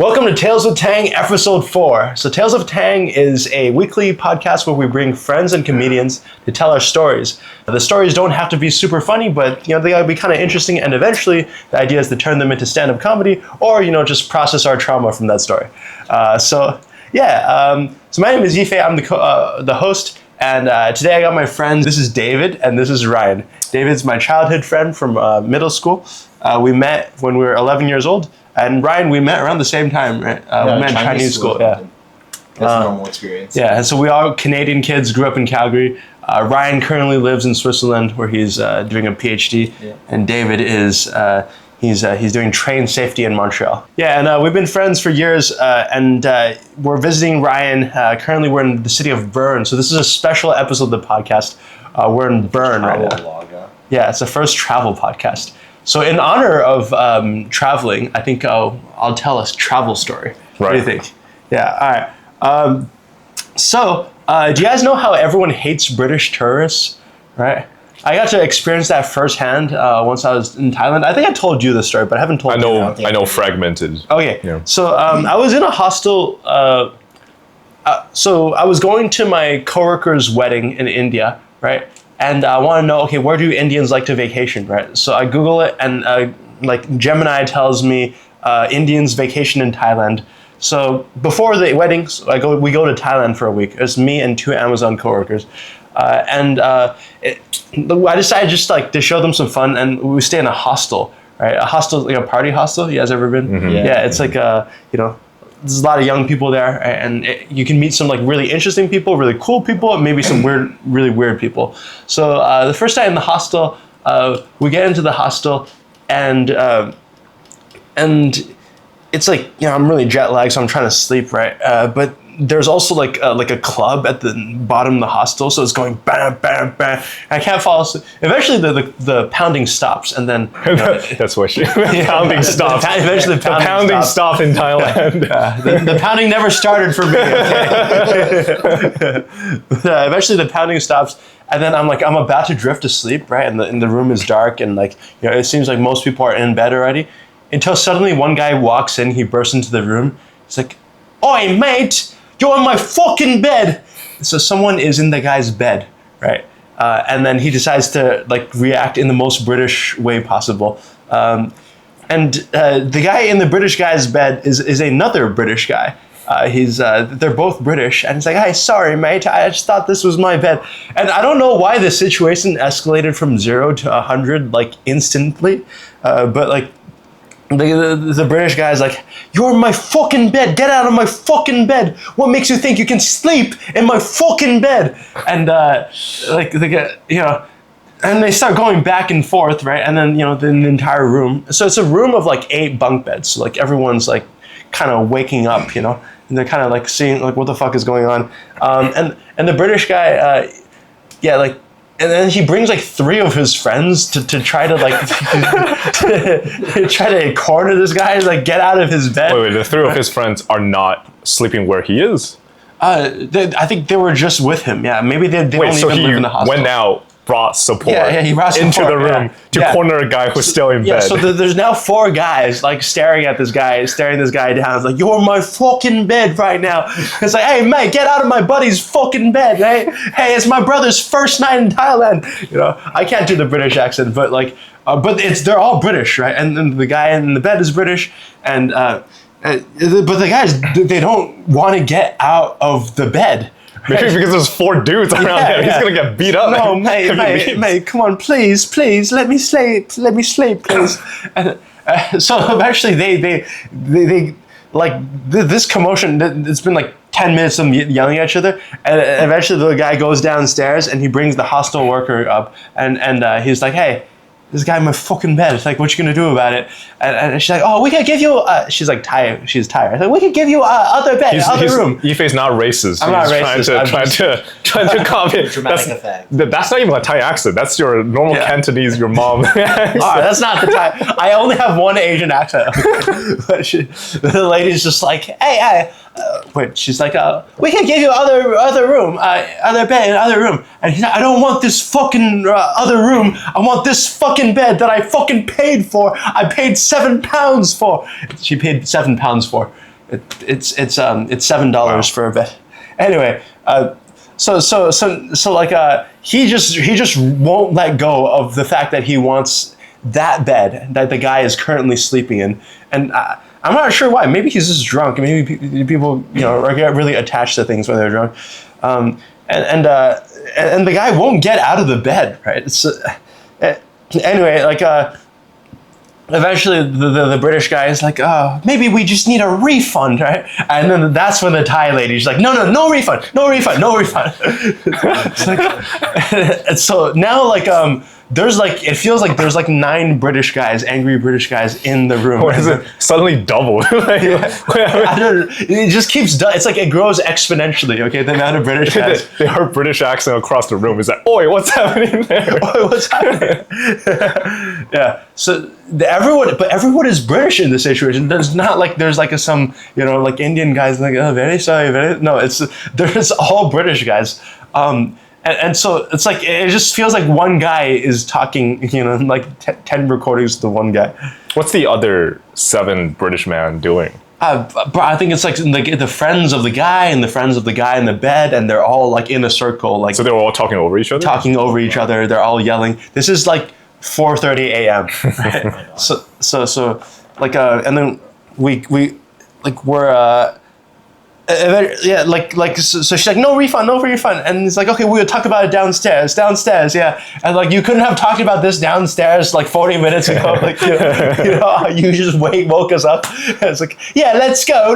Welcome to Tales of Tang, episode 4. So Tales of Tang is a weekly podcast where we bring friends and comedians to tell our stories. The stories don't have to be super funny, but they gotta be kind of interesting, and eventually the idea is to turn them into stand-up comedy, or just process our trauma from that story. So my name is Yife. I'm the host, and today I got my friends. This is David, and this is Ryan. David's my childhood friend from middle school. We met when we were 11 years old. And Ryan, we met around the same time, right? We met in Chinese school. Yeah, that's a normal experience. Yeah, and so we all Canadian kids grew up in Calgary. Ryan currently lives in Switzerland, where he's doing a PhD, and David is he's doing train safety in Montreal. Yeah, and we've been friends for years, and we're visiting Ryan. Currently, we're in the city of Bern, so this is a special episode of the podcast. We're in Bern right now. Yeah, it's the first travel podcast. So in honor of traveling, I think I'll tell us a travel story. Right. What do you think? Yeah, all right. Do you guys know how everyone hates British tourists, right? I got to experience that firsthand once I was in Thailand. I think I told you this story, but I haven't told you. I know fragmented. Okay, yeah. So I was in a hostel. So I was going to my coworker's wedding in India, right? And I want to know, okay, where do Indians like to vacation, right? So I Google it, and Gemini tells me Indians vacation in Thailand. So before the wedding, we go to Thailand for a week. It's me and 2 Amazon coworkers, I decided just to show them some fun, and we stay in a hostel, right? A hostel, like a party hostel. You guys ever been? Mm-hmm. Yeah, it's like there's a lot of young people there, and you can meet some really interesting people, really cool people, and maybe some really weird people. So the first night in the hostel, we get into the hostel, and it's I'm really jet lagged, so I'm trying to sleep, right? But there's also like a club at the bottom of the hostel, so it's going bam, bam, bam. I can't fall asleep. Eventually, the pounding stops, and then that's what pounding stops. Eventually, the pounding stopped in Thailand. The pounding never started for me. Okay? Eventually, the pounding stops, and then I'm about to drift to sleep, right? And the room is dark, and it seems like most people are in bed already, until suddenly one guy walks in. He bursts into the room. He's like, "Oi, mate! You're in my fucking bed!" So someone is in the guy's bed, right? And then he decides to react in the most British way possible. And the guy in the British guy's bed is another British guy. They're both British, and he's like, "Hey, sorry, mate. I just thought this was my bed." And I don't know why the situation escalated from 0 to 100 instantly, but the British guy's like, "You're in my fucking bed. Get out of my fucking bed. What makes you think you can sleep in my fucking bed?" And and they start going back and forth, right? And then the entire room. So it's a room of 8 bunk beds. So everyone's kind of waking up, and they're kind of seeing what the fuck is going on. And the British guy, and then he brings 3 of his friends to try to to try to corner this guy, get out of his bed. Wait, the 3 of his friends are not sleeping where he is? I think they were just with him. Yeah, maybe they don't even live in the hospital. Went out, brought support, he brought support into the room to corner a guy who's still in bed. So there's now 4 guys staring at this guy, staring this guy down. It's like, "You're in my fucking bed right now." It's like, "Hey, mate, get out of my buddy's fucking bed, right? Hey, it's my brother's first night in Thailand." I can't do the British accent, but they're all British, right? And then the guy in the bed is British, and but the guys, they don't want to get out of the bed. Maybe because there's 4 dudes around him. He's going to get beat up. No, mate, come on, please, let me sleep, please. And so eventually they this commotion, it's been 10 minutes of them yelling at each other, and eventually the guy goes downstairs and he brings the hostel worker up, and he's like, "Hey, this guy in my fucking bed. It's what you gonna do about it?" And she's like, "Oh, we can give you." She's tired. She's tired. We can give you other bed, other room. Yifei's not racist. I'm not racist. Trying to comment. Dramatic effect. That's not even a Thai accent. That's your normal Cantonese, your mom. That's not the Thai. I only have one Asian accent. But the lady's just like, "Hey, she's like, we can give you other room, other bed, other room." And he's like, "I don't want this fucking other room. I want this fucking bed that I fucking paid for. I paid £7 for." She paid £7 for. It's $7 for a bed. Anyway, so like he just won't let go of the fact that he wants that bed that the guy is currently sleeping in, and I'm not sure why. Maybe he's just drunk. Maybe people get really attached to things when they're drunk, and the guy won't get out of the bed, right? Anyway, like eventually the British guy is like, oh, maybe we just need a refund, right? And then that's when the Thai lady's like, no refund. It's like, and so now like there's like, it feels like there's like 9 British guys, angry British guys in the room. Or is it suddenly doubled? Like, I don't know. It just keeps, it's like it grows exponentially, okay? The amount of British guys. They heard British accent across the room. It's like, oi, what's happening there? Oi, what's happening? Yeah. So everyone is British in this situation. There's not like, there's like some, like Indian guys like, oh, very sorry, no, there's all British guys. And so it's like, it just feels like one guy is talking, like 10 recordings to one guy. What's the other 7 British man doing? I think it's like the friends of the guy and the friends of the guy in the bed, and they're all like in a circle. Like, so they're all talking over each other? Talking over each other. They're all yelling. This is like 4:30 a.m. Right? so like, and then we're so she's like, no refund, and it's like, okay, we'll talk about it downstairs, yeah, and like, you couldn't have talked about this downstairs like 40 minutes ago, like, you just woke us up, and it's like, yeah, let's go,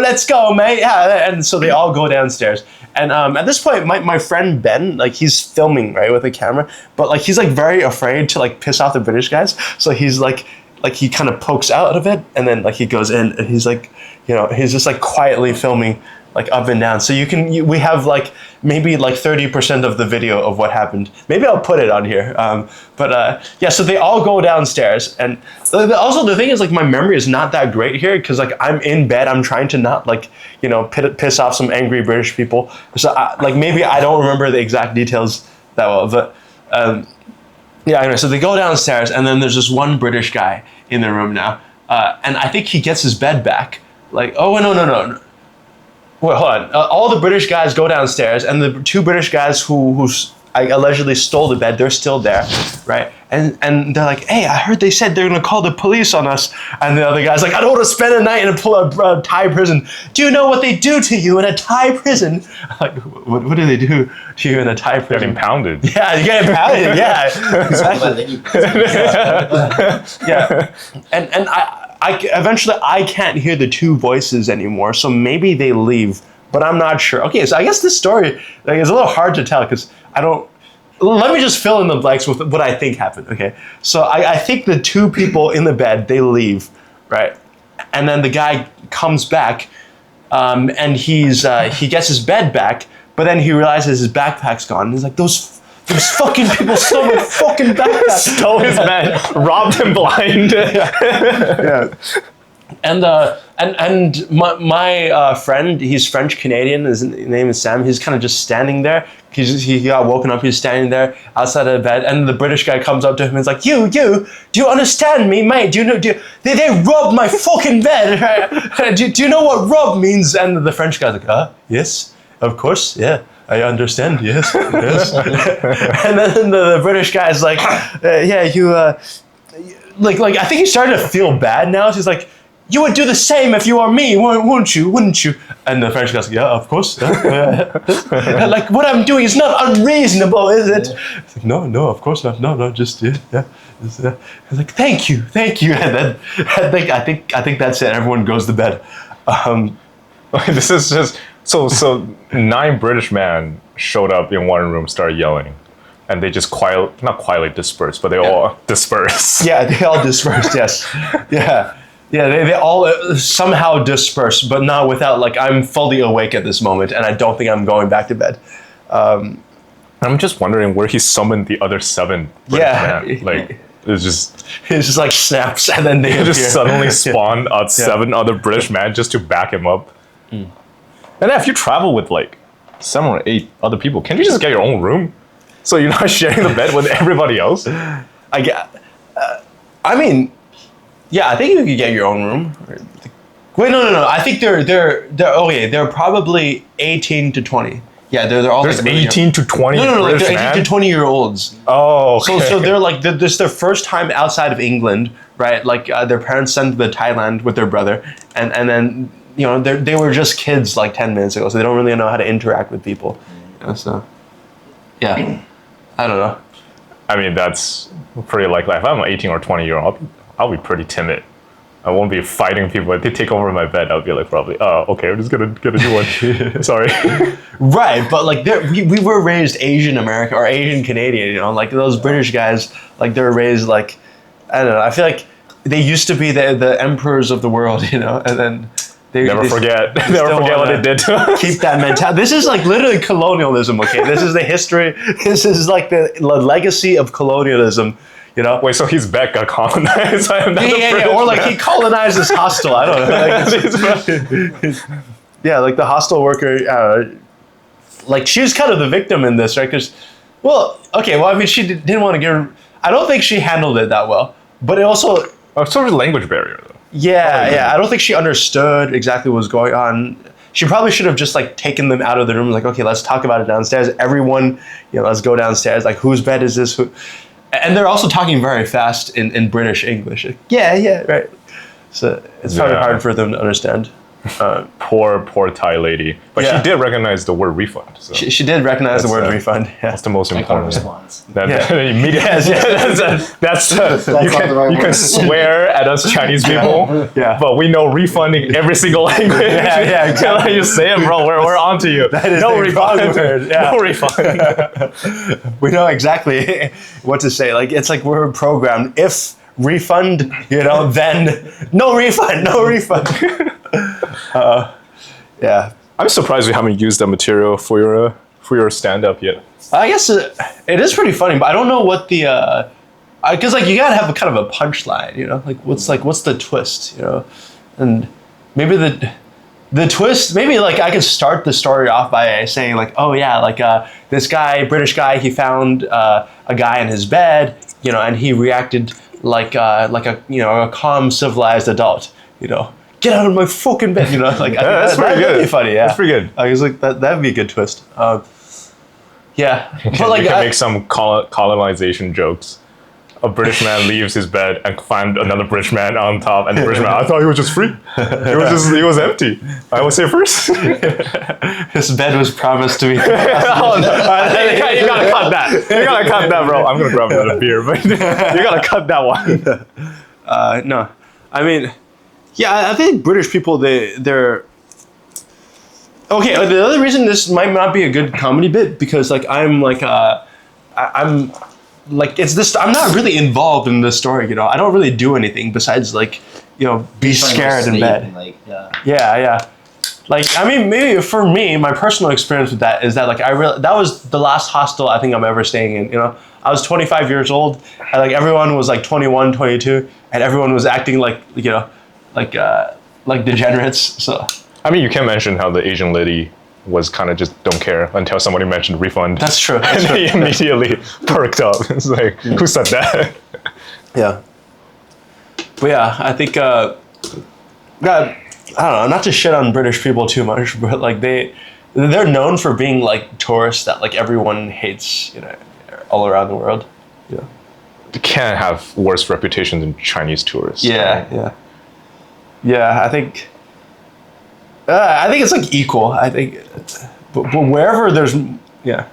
mate, yeah, and so they all go downstairs, and at this point, my friend Ben, like, he's filming, right, with a camera, but like, he's like very afraid to like piss off the British guys, so he's like he kind of pokes out of it, and then like he goes in, and he's like, he's just like quietly filming like up and down. So we have like maybe like 30% of the video of what happened. Maybe I'll put it on here. Yeah, so they all go downstairs. And also the thing is like my memory is not that great here because like I'm in bed. I'm trying to not like, piss off some angry British people. So like maybe I don't remember the exact details that well. But yeah, anyway, so they go downstairs and then there's this one British guy in the room now. And I think he gets his bed back. Like, oh, no. Wait, hold on. All the British guys go downstairs, and the 2 British guys who allegedly stole the bed, they're still there, right? And they're like, hey, I heard they said they're gonna call the police on us. And the other guy's like, I don't want to spend a night in a Thai prison. Do you know what they do to you in a Thai prison? Like, what do they do to you in a Thai prison? Get impounded. Yeah, you get impounded. Yeah, exactly. Yeah, and eventually I can't hear the 2 voices anymore, so maybe they leave, but I'm not sure. Okay, so I guess this story like, is a little hard to tell because let me just fill in the blanks with what I think happened, okay? So I think the 2 people in the bed, they leave, right? And then the guy comes back, and he gets his bed back, but then he realizes his backpack's gone. He's like, those fucking people stole my fucking backpack. Stole his bed, robbed him blind. Yeah. And my friend, he's French Canadian. His name is Sam. He's kind of just standing there. He got woken up. He's standing there outside of the bed, and the British guy comes up to him and is like, "You, do you understand me, mate? They robbed my fucking bed. Right? do you know what rob means?" And the French guy's like, yes, of course, yeah. I understand, yes. And then the British guy's like, yeah, like I think he's starting to feel bad now. So he's like, you would do the same if you were me, wouldn't you? And the French guy's like, yeah, of course. Like, what I'm doing is not unreasonable, is it? Yeah. It's like, no, of course not. No, just, yeah. He's like, thank you. And then I think that's it. Everyone goes to bed. This is just... So 9 British men showed up in one room, started yelling, and they just not quietly dispersed, but they all dispersed. Yeah, they all dispersed, yes. Yeah, they all somehow dispersed, but not without, like, I'm fully awake at this moment, and I don't think I'm going back to bed. I'm just wondering where he summoned the other 7 British men. Like, it just like snaps, and then they just suddenly spawned 7 other British men just to back him up. Mm. And if you travel with like 7 or 8 other people, can you just get your own room? So you're not sharing the bed with everybody else? I mean, yeah, I think you could get your own room. Wait, no. I think they're okay. They're probably 18 to 20. Yeah, they're all There's like really 18 to 20 young. No, like British they're 18 man? to 20-year-olds. Oh, okay. So they're like this is their first time outside of England, right? Like their parents sent them to Thailand with their brother, and then they were just kids like 10 minutes ago, so they don't really know how to interact with people. So yeah, I don't know. I mean, that's pretty likely. If I'm an 18 or 20-year-old, I'll be pretty timid. I won't be fighting people. If they take over my bed, I'll be like, probably, oh, okay, I'm just gonna get a new one. Sorry. Right, but like we were raised Asian American or Asian Canadian, like those British guys, like they were raised like, I don't know. I feel like they used to be the emperors of the world, and then Never forget what they did to us. keep that mentality. This is like literally colonialism. Okay, this is the history. This is like the legacy of colonialism. Wait, so he's back got colonized? Yeah. Or like he colonized this hostel. I don't know. Yeah, like the hostel worker. Like she was kind of the victim in this, right? Because, I mean, she didn't want to give. I don't think she handled it that well. But it also. Sort of a language barrier, though. Yeah. I don't think she understood exactly what was going on. She probably should have just like taken them out of the room. Like, okay, let's talk about it downstairs. Everyone, let's go downstairs. Like, whose bed is this? And they're also talking very fast in British English. Like, yeah, right. So it's probably hard for them to understand. Poor Thai lady. But she did recognize the word refund. So. She did recognize the word refund. Yeah. That's the most important response. You can swear at us Chinese people, but we know refunding every single language. Yeah, exactly. Like you say it, bro. We're on to you. That is no refund. Word. Yeah. No refund. We know exactly what to say. Like it's like we're programmed. If refund, then no refund. Yeah. I'm surprised we haven't used that material for your stand-up yet. I guess it is pretty funny, but I don't know what the because like you gotta have a kind of a punchline, like what's the twist, and maybe the twist, maybe like I could start the story off by saying like, oh yeah, like this British guy, he found a guy in his bed, and he reacted like a calm, civilized adult, Get out of my fucking bed, like that's pretty good. That'd be funny, yeah. That's pretty good. I was like that'd be a good twist. Yeah, but like you can make some colonization jokes. A British man leaves his bed and finds another British man on top, and the British man, I thought he was just free. He was empty. I was here first. His bed was promised to me. You gotta cut that. You gotta cut that, bro. I'm gonna grab another beer, but you gotta cut that one. No, I mean, yeah, I think British people they're. Okay, the other reason this might not be a good comedy bit because like I'm like I'm like it's this I'm not really involved in this story, I don't really do anything besides like be scared in bed. And, yeah. Like I mean maybe for me my personal experience with that is that like that was the last hostel I think I'm ever staying in. I was 25 years old and like everyone was like 21, 22 and everyone was acting like like degenerates. So I mean, you can mention how the Asian lady was kind of just don't care until somebody mentioned refund. That's true. And he immediately perked up. It's like, who said that? Yeah. But yeah, I think, I don't know, not to shit on British people too much, but like they're known for being like tourists that like everyone hates, all around the world. Yeah. You can't have worse reputation than Chinese tourists. Yeah. I think it's like equal. I think, but wherever there's, I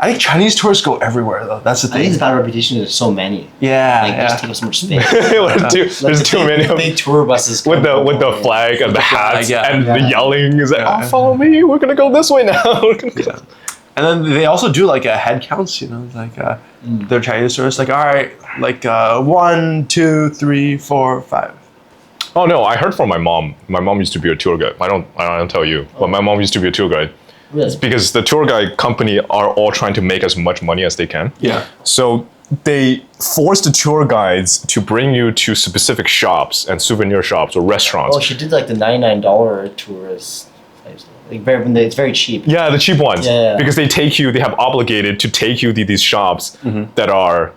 think Chinese tourists go everywhere though. That's the thing. I think it's bad reputation. There's so many. Yeah, They just take up so much space. There's too many of them. Big tour buses With the flag and the hats and the yelling. Is like, Yeah. oh, follow me. We're gonna go this way now. Yeah. And then they also do like a head counts. Like they're Chinese tourists. Like all right, like 1, 2, 3, 4, 5. Oh no, I heard from my mom. My mom used to be a tour guide. I don't tell you, but my mom used to be a tour guide. Really? Because the tour guide company are all trying to make as much money as they can. Yeah. So they force the tour guides to bring you to specific shops and souvenir shops or restaurants. Oh, she did like the $99 tourist. Like it's very cheap. Yeah, the cheap ones. Yeah. Because they have obligated to take you to these shops that are,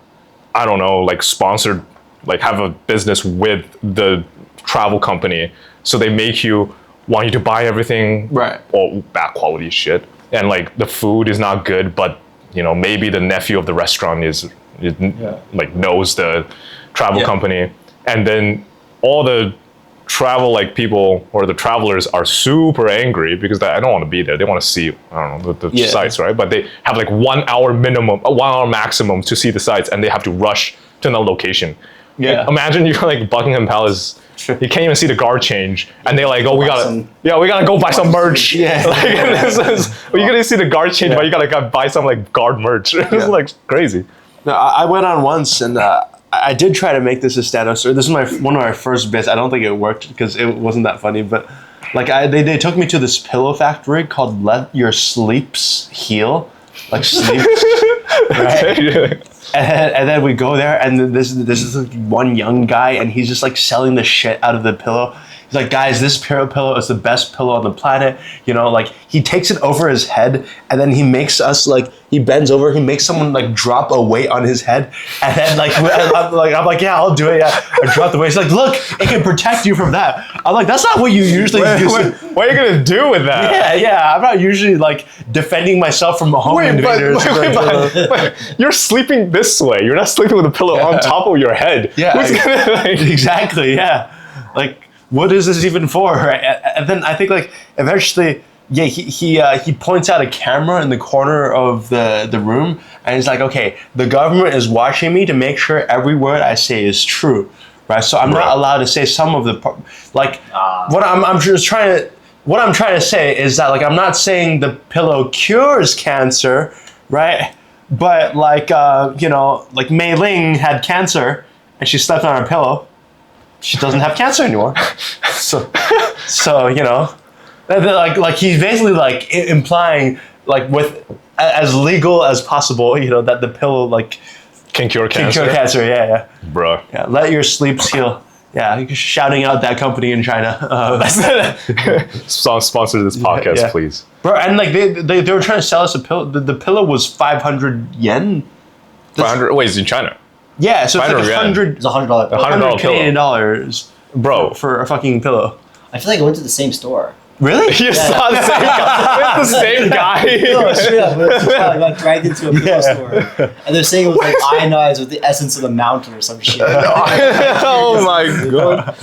I don't know, like sponsored, like have a business with the travel company So they make you want you to buy everything, Right. all bad quality shit, and like the food is not good, but maybe the nephew of the restaurant like knows the travel company, and then all the travel like people or the travelers are super angry because I don't want to be there. They want to see the sites, right? But they have like 1 hour minimum, 1 hour maximum to see the sites, and they have to rush to another location. Yeah. Like, imagine you're like Buckingham Palace. You can't even see the guard change, and they're like, "Oh, we gotta go buy some merch." Yeah. You're gonna see the guard change, but you gotta buy some like guard merch. It's like crazy. No, I went on once, and I did try to make this a stand-up story. This is one of my first bits. I don't think it worked because it wasn't that funny, but like they took me to this pillow factory called Let Your Sleeps Heal, like sleep, right? And then we go there, and this is like one young guy, and he's just like selling the shit out of the pillow. He's like, guys, this pillow is the best pillow on the planet. Like he takes it over his head, and then he makes us like, he bends over, he makes someone like drop a weight on his head, and then like I'm like, yeah, I'll do it. Yeah, I drop the weight. He's like, look, it can protect you from that. I'm like, that's not what you usually do. What are you gonna do with that? Yeah. I'm not usually like defending myself from home invaders. But you're sleeping this way. You're not sleeping with a pillow on top of your head. Yeah, Who's gonna, like... exactly. Yeah, like what is this even for? Right? And then I think like eventually, he points out a camera in the corner of the room, and he's like, okay, the government is watching me to make sure every word I say is true, right? So I'm not allowed to say some of the what I'm just trying to. What I'm trying to say is that like I'm not saying the pillow cures cancer, right? But like like Mei Ling had cancer and she slept on her pillow. She doesn't have cancer anymore. So like he's basically like implying like with as legal as possible, that the pillow like can cure cancer. Yeah. Bruh. Yeah, let your sleeps heal. Yeah, shouting out that company in China. Sponsor this podcast, please. Bro, and like they were trying to sell us a pillow. The pillow was 500 yen. 500. Wait, it's in China. Yeah, so it's like $100. It's $100. $100 Canadian dollars, bro, for a fucking pillow. I feel like I went to the same store. Really? You saw the same guy. It's the same guy. No, straight up. I got dragged into a pillow store, and they're saying it was like ionized with the essence of the mountain or some shit. Oh my god.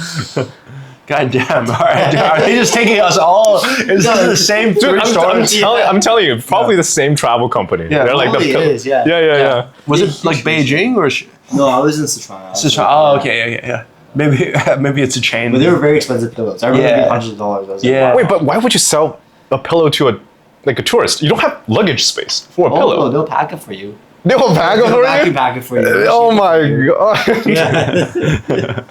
God damn! All right, dude, are they just taking us all? Is this the same three stores? I'm telling you, probably the same travel company. Yeah, they're like probably is. Yeah. Yeah. Was it like Beijing or? No, I was in Sichuan. Sichuan. Oh, okay, yeah. Maybe it's a chain. But they were very expensive pillows. I remember being hundreds of dollars. I was like, wow. Wait, but why would you sell a pillow to a tourist? You don't have luggage space for a pillow. No, they'll pack it for you. They will pack it for you? Pack it for you. Oh my god. Yeah.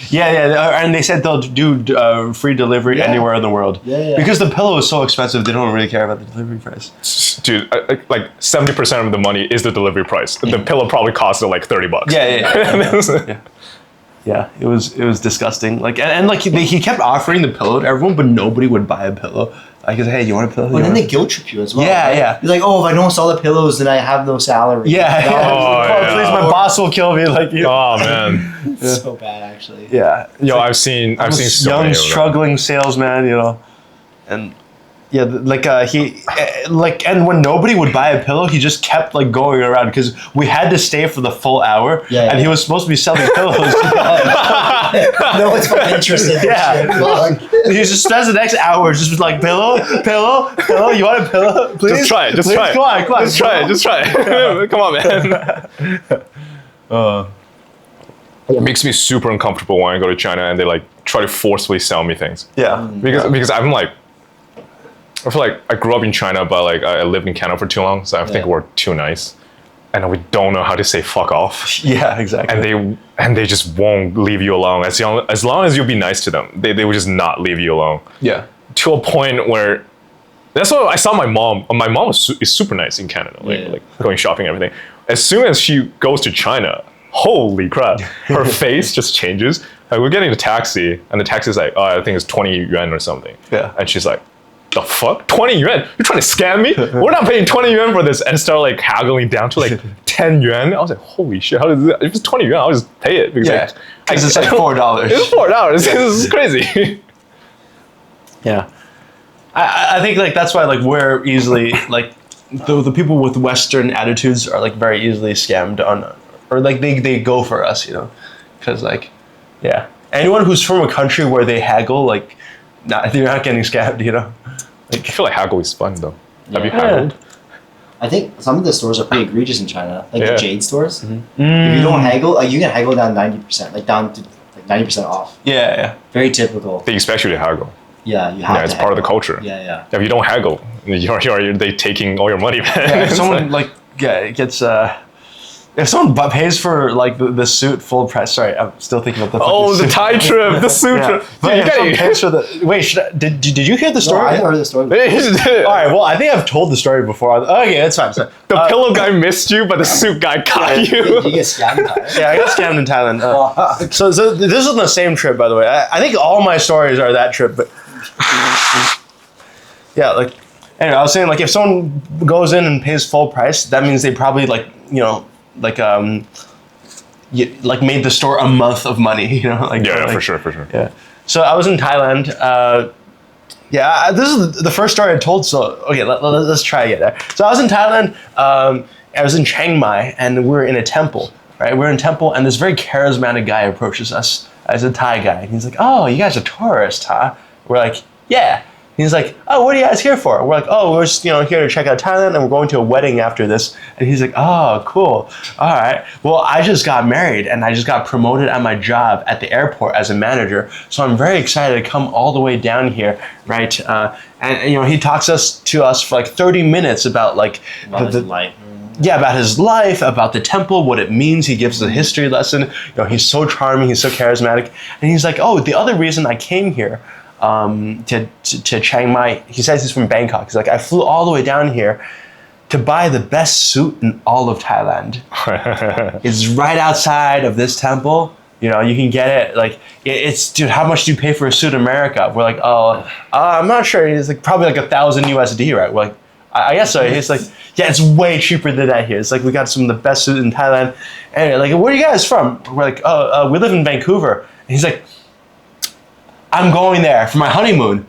Yeah, and they said they'll do free delivery anywhere in the world. Yeah. Because the pillow is so expensive, they don't really care about the delivery price. Dude, like 70% of the money is the delivery price. The pillow probably costs like $30. Yeah, it was disgusting. Like and like he kept offering the pillow to everyone, but nobody would buy a pillow. Like, hey, you want a pillow? Well, then they guilt trip you as well. Yeah, right? yeah. He's like, oh, if I don't sell the pillows, then I have no salary. Yeah. Please, my boss will kill me. Like, oh man, it's so bad actually. Yeah. Yo, like, I've seen so young many struggling salesman, and yeah, like and when nobody would buy a pillow, he just kept like going around because we had to stay for the full hour, and he was supposed to be selling pillows. No one's interested. Yeah, he just spends the next hour just like pillow. You want a pillow? Please, just try it. Come on. Just try it. Come on, man. It makes me super uncomfortable when I go to China and they like try to forcefully sell me things. Yeah, because I'm like. I feel like I grew up in China, but like I lived in Canada for too long, so I think we're too nice, and we don't know how to say "fuck off." Yeah, exactly. And they just won't leave you alone as long as you be nice to them. They would just not leave you alone. Yeah. To a point where that's what I saw my mom. My mom is super nice in Canada, like going shopping and everything. As soon as she goes to China, holy crap, her face just changes. Like we're getting a taxi, and the taxi's like, oh, I think it's 20 yuan or something. Yeah. And she's like, the fuck? 20 yuan? You're trying to scam me? We're not paying 20 yuan for this. And start like haggling down to like 10 yuan. I was like, holy shit, how does this? If it's 20 yuan, I'll just pay it. Because it's like $4. It's $4. This is crazy. Yeah, I think like that's why like we're easily like the people with Western attitudes are like very easily scammed on, or like they go for us, you know, because like yeah, anyone who's from a country where they haggle like, you're not getting scammed, you know. I feel like haggle is fun though. Have you Yeah. haggled? I think some of the stores are pretty egregious in China, like Yeah. the Jade stores. Mm-hmm. If you don't haggle, like you can haggle down 90%, like down to like 90% off. Yeah. Very typical. They expect you to haggle. Yeah, you have. Yeah, to it's part of the haggle. culture. Yeah. If you don't haggle, they taking all your money, man. Yeah, if It's someone like gets if someone pays for like the suit full price. Sorry, I'm still thinking about the. oh, fucking the suit. Thai trip, the suit Yeah. trip. But Dude, if someone pays for the wait, did you hear the No, story? I heard the story. All right, well, I think I've told the story before. Okay, that's fine. The pillow guy missed you, but the suit guy got You you. get scammed. Right? Yeah, I got scammed in Thailand. So this is the same trip, by the way. I think all my stories are that trip, but yeah, like anyway, I was saying like if someone goes in and pays full price, that means they probably like like like made the store a month of money, you know? Like Yeah, like, for sure. Yeah. So I was in Thailand. This is the first story I told. So okay, let's try again. So I was in Thailand. I was in Chiang Mai, and we're in a temple. Right, we're in a temple, and this very charismatic guy approaches us as a Thai guy, and he's like, "Oh, you guys are tourists, huh?" We're like, "Yeah." He's like, "Oh, what are you guys here for?" We're like, "Oh, we're just here to check out Thailand, and we're going to a wedding after this." And he's like, "Oh, cool. All right. Well, I just got married, and I just got promoted at my job at the airport as a manager. So I'm very excited to come all the way down here, right?" And he talks to us for like 30 minutes about like About his life. yeah, about his life, about the temple, what it means. He gives us a history lesson. He's so charming, he's so charismatic, and he's like, "Oh, the other reason I came here." To Chiang Mai. He says he's from Bangkok. He's like, I flew all the way down here to buy the best suit in all of Thailand. It's right outside of this temple. You can get it. Like, it's, dude, how much do you pay for a suit in America? We're like, I'm not sure. It's like probably like 1,000 USD, right? We're like, I guess so. He's like, yeah, it's way cheaper than that here. It's like, we got some of the best suit in Thailand. And like, where are you guys from? We're like, we live in Vancouver. And he's like, I'm going there for my honeymoon.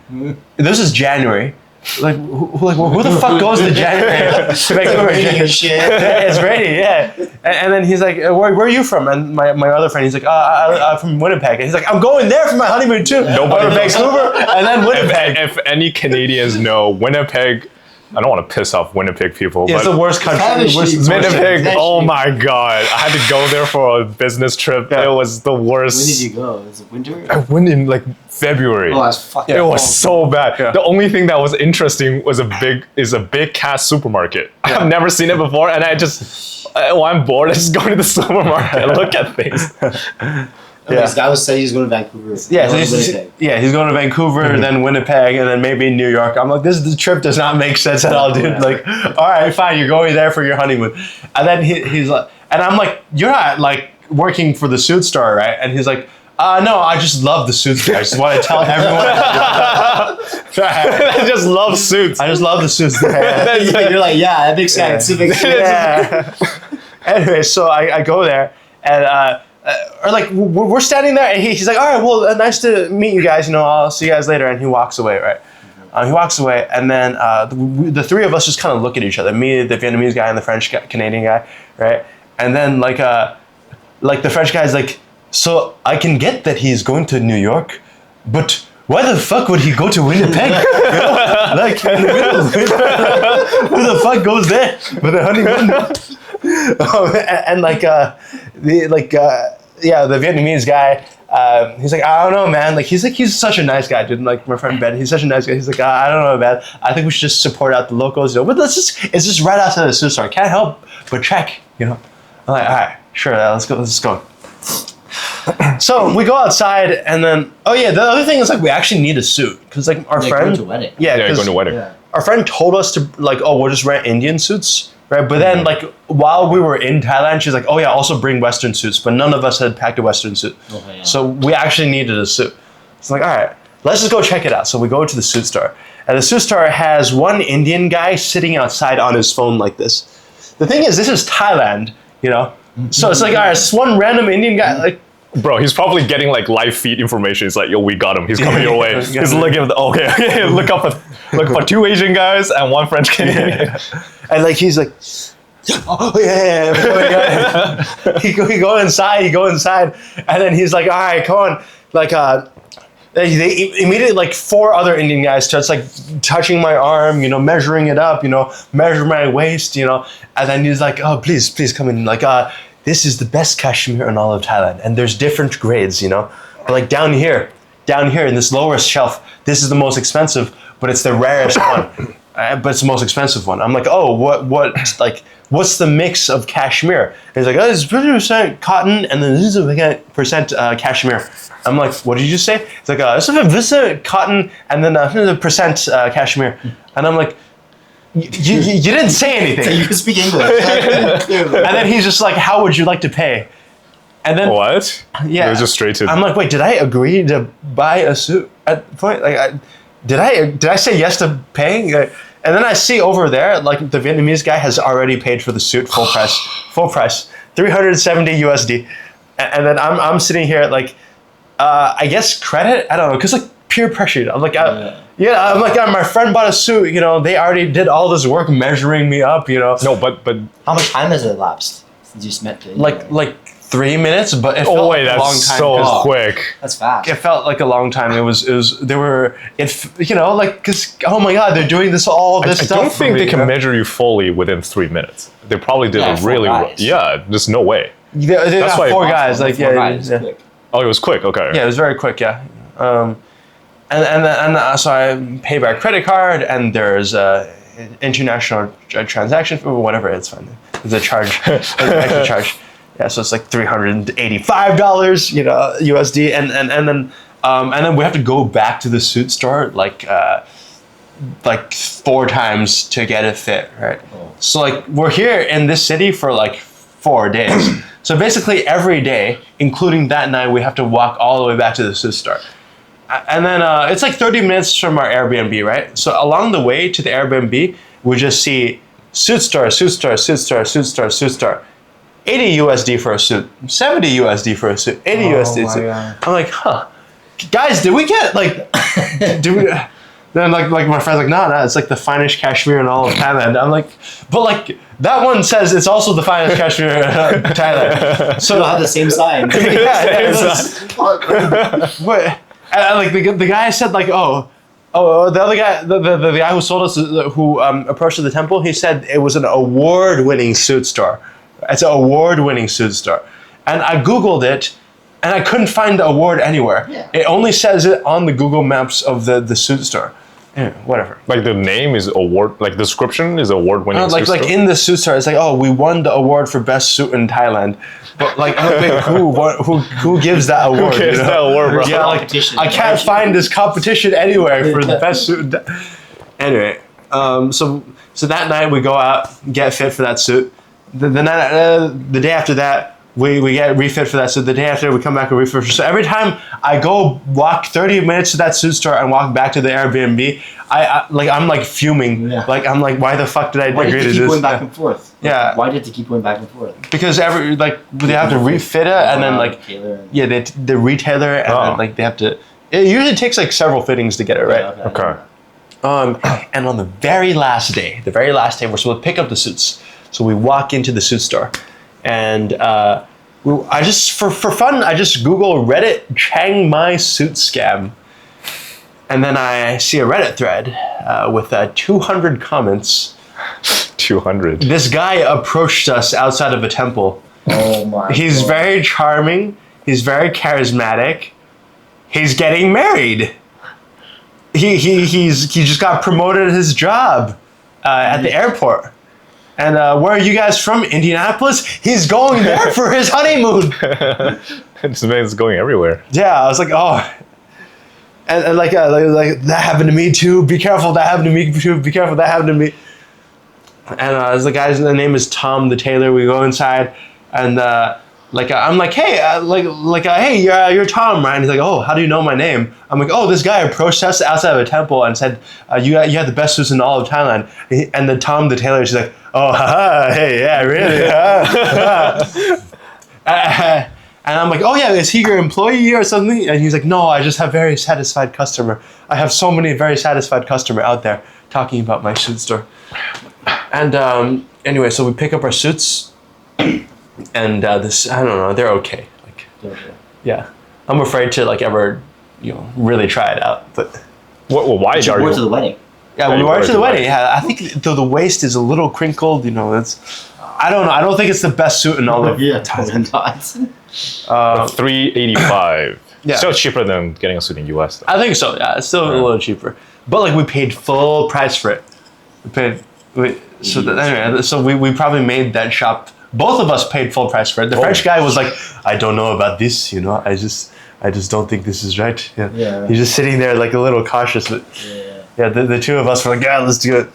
This is January. Like, who the fuck goes to January? To Vancouver? It's rainy, yeah. And then he's like, where are you from? And my other friend, he's like, I'm from Winnipeg. And he's like, I'm going there for my honeymoon too. Nobody to Vancouver and then Winnipeg. If any Canadians know Winnipeg, I don't want to piss off Winnipeg people, Yeah, it's but the worst country. Winnipeg, oh my god. I had to go there for a business trip. Yeah. It was the worst. When did you go? Was it winter? I went in like February. Oh, that's fucking. It was so bad. Yeah. The only thing that was interesting was a big cat supermarket. I've never seen it before, and I'm bored. I just go to the supermarket and look at things. This guy was saying he's going to Vancouver. Yeah, Going so to Winnipeg. he's going to Vancouver, then Winnipeg, and then maybe New York. I'm like, the trip does not make sense at all, dude. Yeah. Like, all right, fine, you're going there for your honeymoon. And then he's like, and I'm like, you're not like working for the suit store, right? And he's like, no, I just love the suits. I just want to tell everyone. I just love suits. I just love the suits. You're like, yeah, that makes sense. It makes sense. Yeah. Anyway, so I go there, and or like we're standing there, and he's like, all right, well, nice to meet you guys. I'll see you guys later. And he walks away, right? He walks away, and then the three of us just kind of look at each other. Me, the Vietnamese guy, and the French Canadian guy, right? And then like the French guy's like, so I can get that he's going to New York, but why the fuck would he go to Winnipeg? Like, who the fuck goes there with a honeymoon? The Vietnamese guy. He's like, I don't know, man. Like, he's such a nice guy, dude. Like my friend Ben, he's such a nice guy. He's like, I don't know, man. I think we should just support out the locals, But it's just right outside the suit store. Can't help but check, I'm like, all right, sure, let's go. So we go outside, and then the other thing is like we actually need a suit because like our friend Going to a wedding. Yeah, going 'cause to wedding. Yeah. our friend told us to like, we'll just rent Indian suits, right? But then like while we were in Thailand, she's like, also bring Western suits, but none of us had packed a Western suit, Okay, yeah. so we actually needed a suit. It's like, all right, let's just go check it out. So we go to the suit store, and the suit store has one Indian guy sitting outside on his phone like this. The thing is, this is Thailand, So it's like, all right, it's one random Indian guy, like, Bro, he's probably getting like live feed information. It's like, yo, we got him. He's coming your way. He's looking at okay. look for 2 Asian guys and 1 French Canadian. And like he's like, oh yeah. He go inside, and then he's like, all right, come on, like they immediately like 4 other Indian guys starts like touching my arm, measuring it up, measure my waist, and then he's like, oh please come in, like this is the best cashmere in all of Thailand, and there's different grades, but like down here in this lower shelf, this is the most expensive, but it's the rarest one. But it's the most expensive one. I'm like, oh, what's the mix of cashmere? And he's like, oh, it's 50% cotton, and then this is 50% cashmere. I'm like, what did you say? It's like, this is cotton, and then 100% cashmere. And I'm like, you didn't say anything. So you can speak English. And then he's just like, how would you like to pay? And then what? Yeah, it was just straight to. I'm like, wait, did I agree to buy a suit at the point? Like, did I say yes to paying? And then I see over there, like the Vietnamese guy has already paid for the suit full price, 370 USD. And then I'm sitting here like, I guess credit, I don't know, because like peer pressure. I'm like, I'm like, my friend bought a suit. They already did all this work measuring me up. No, but how much time has it elapsed since you spent it? Like 3 minutes, but it felt like a long time. So quick. That's fast. It felt like a long time. Because oh my god, they're doing all this stuff. I don't think they can measure you fully within 3 minutes. They probably did it really well. Yeah, there's no way. They That's got why 4 guys. Like Quick. Oh, it was quick. Okay. Yeah, it was very quick. Yeah, so I pay by credit card, and there's international transaction fee, whatever. It's fine. There's a charge, extra charge. Yeah, so it's like $385, USD, and then we have to go back to the suit store like 4 times to get it fit, right? Oh. So like we're here in this city for like 4 days. So basically every day, including that night, we have to walk all the way back to the suit store. And then it's like 30 minutes from our Airbnb, right? So along the way to the Airbnb, we just see suit store, suit store, suit store, suit store, suit store. 80 USD for a suit, 70 USD for a suit, 80 USD suit. God. I'm like, guys, did we get like, then like my friend's like, no, it's like the finest cashmere in all of Thailand. I'm like, but like that one says it's also the finest cashmere in Thailand. So they'll have the same sign. But like the guy said like, the other guy, the guy who sold us, who approached the temple, he said it was an award-winning suit store. It's an award-winning suit store. And I Googled it, and I couldn't find the award anywhere. Yeah. It only says it on the Google Maps of the suit store. Anyway, whatever. Like the name is award, like description is award-winning suit store? Like in the suit store, it's like, we won the award for best suit in Thailand. But like, who gives that award? Who gives that award, bro? Yeah, like, I can't find this competition anywhere for the best suit. Anyway, so that night we go out, get fit for that suit. The day after that, we get refit for that. So the day after, we come back and refit. So every time I go walk 30 minutes to that suit store and walk back to the Airbnb, I'm like fuming. Yeah. Like I'm like, why the fuck did I agree to this? Why did you keep going back and forth? Yeah. Why did you keep going back and forth? Because they have to refit it and then like the retailer and then like they have to. It usually takes like several fittings to get it right. Yeah, okay. And on the very last day, we're supposed to pick up the suits. So we walk into the suit store, and I just for fun I just Google Reddit Chiang Mai suit scam, and then I see a Reddit thread with 200 comments. 200. This guy approached us outside of a temple. Oh my! He's very charming. He's very charismatic. He's getting married. He just got promoted at his job at the airport. And where are you guys from? Indianapolis? He's going there for his honeymoon. This man's going everywhere. Yeah, I was like, and like that happened to me too. Be careful, that happened to me too. Be careful, that happened to me. And the guy's name is Tom the tailor. We go inside, and I'm like, hey, hey, you're Tom, right? And he's like, oh, how do you know my name? I'm like, oh, this guy approached us outside of a temple and said, you have the best suits in all of Thailand. And then Tom the tailor, she's like, oh, haha, hey, yeah, really? And I'm like, oh yeah, is he your employee or something? And he's like, no, I just have very satisfied customer. I have so many very satisfied customer out there talking about my suit store. And anyway, so we pick up our suits, and this, I don't know, they're okay. Like, yeah, I'm afraid to like ever, really try it out. But why You are wore it you? to the wedding. yeah, we wore it to the wedding. Yeah, I think the waist is a little crinkled. It's, I don't know. I don't think it's the best suit in all of Thailand. $385. Yeah. Still cheaper than getting a suit in US. Though. I think so. Yeah, it's still a little cheaper, but like we paid full price for it. So we probably made that shop. Both of us paid full price for it. The French guy was like, I don't know about this. I just don't think this is right. Yeah. He's just sitting there like a little cautious. But the two of us were like, yeah, let's do it.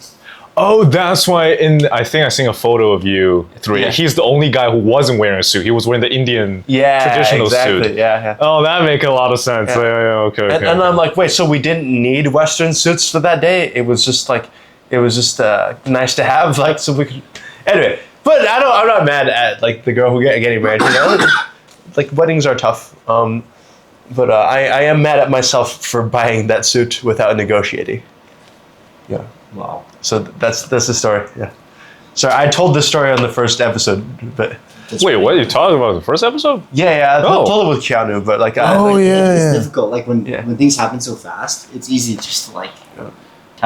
Oh, that's why. I think I seen a photo of you three. Yeah. He's the only guy who wasn't wearing a suit. He was wearing the Indian traditional exactly. suit. Yeah. Oh, that makes a lot of sense. Yeah. Okay. And I'm like, wait, so we didn't need Western suits for that day? It was just nice to have, like, so we could. Anyway, but I'm not mad at like the girl who getting married. Like weddings are tough. But I am mad at myself for buying that suit without negotiating. Yeah. Wow. So that's the story. Yeah. Sorry, I told this story on the first episode, but Wait, what are you talking about? The first episode? I Oh. told it with Keanu, but like, It's difficult. Like when Yeah. things happen so fast, it's easy just to like.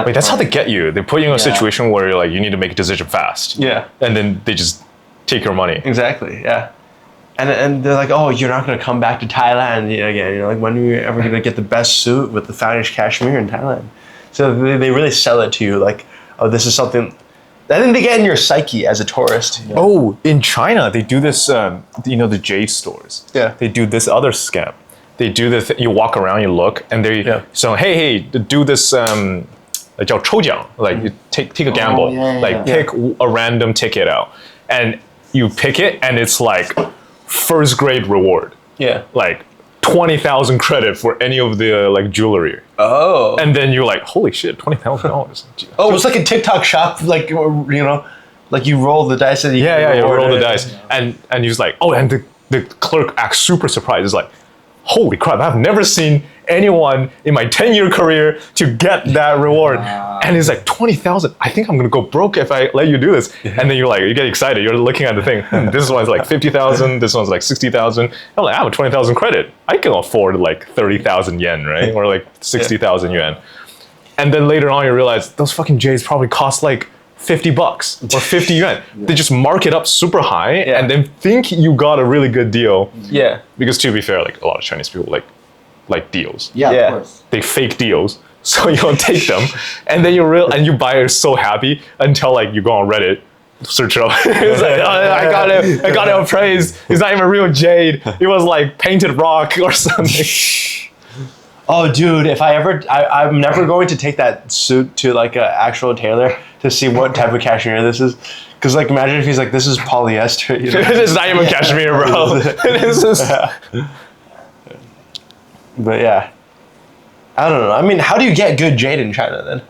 Wait, that's how they get you. They put you in a Yeah. situation where you're like, you need to make a decision fast. yeah, And then they just take your money. exactly, yeah. And they're like, oh, you're not gonna come back to Thailand again. Like, when are you ever gonna get the best suit with the finest cashmere in Thailand? So they really sell it to you like, oh, this is something. I think they get in your psyche as a tourist. Oh, in China, they do this, the jade stores. Yeah. They do this other scam. They do you walk around, you look, and so, hey, do this, 叫抽奖, like you take a gamble, pick a random ticket out. And you pick it, and it's like first grade reward. Yeah. Like 20,000 credit for any of the like jewelry. Oh. And then you're like, holy shit, $20,000. Oh, it's like a TikTok shop, like like you roll the dice and you You roll the it. dice, and he's like, oh, and the clerk acts super surprised. He's like, holy crap, I've never seen anyone in my 10-year career to get that reward. And he's like, 20,000. I think I'm gonna go broke if I let you do this. And then you get excited. You're looking at the thing. And this one's like 50,000. This one's like 60,000. I'm like, I have a 20,000 credit. I can afford like 30,000 yen, right? Or like 60,000 yuan. And then later on, you realize those fucking J's probably cost like $50 or 50 yuan. They just mark it up super high and then think you got a really good deal. Yeah. Because to be fair, like a lot of Chinese people like deals. Yeah, Yeah. of course. They fake deals, so you don't take them, and then you buy it so happy until like you go on Reddit, search it up. It's like, oh, I got it appraised. It's not even real jade. It was like painted rock or something. Oh, dude, if I'm never going to take that suit to like an actual tailor to see what type of cashmere this is. Because like, imagine if he's like, this is polyester. It's not even cashmere, bro. This is. But yeah, I don't know. I mean, how do you get good jade in China then?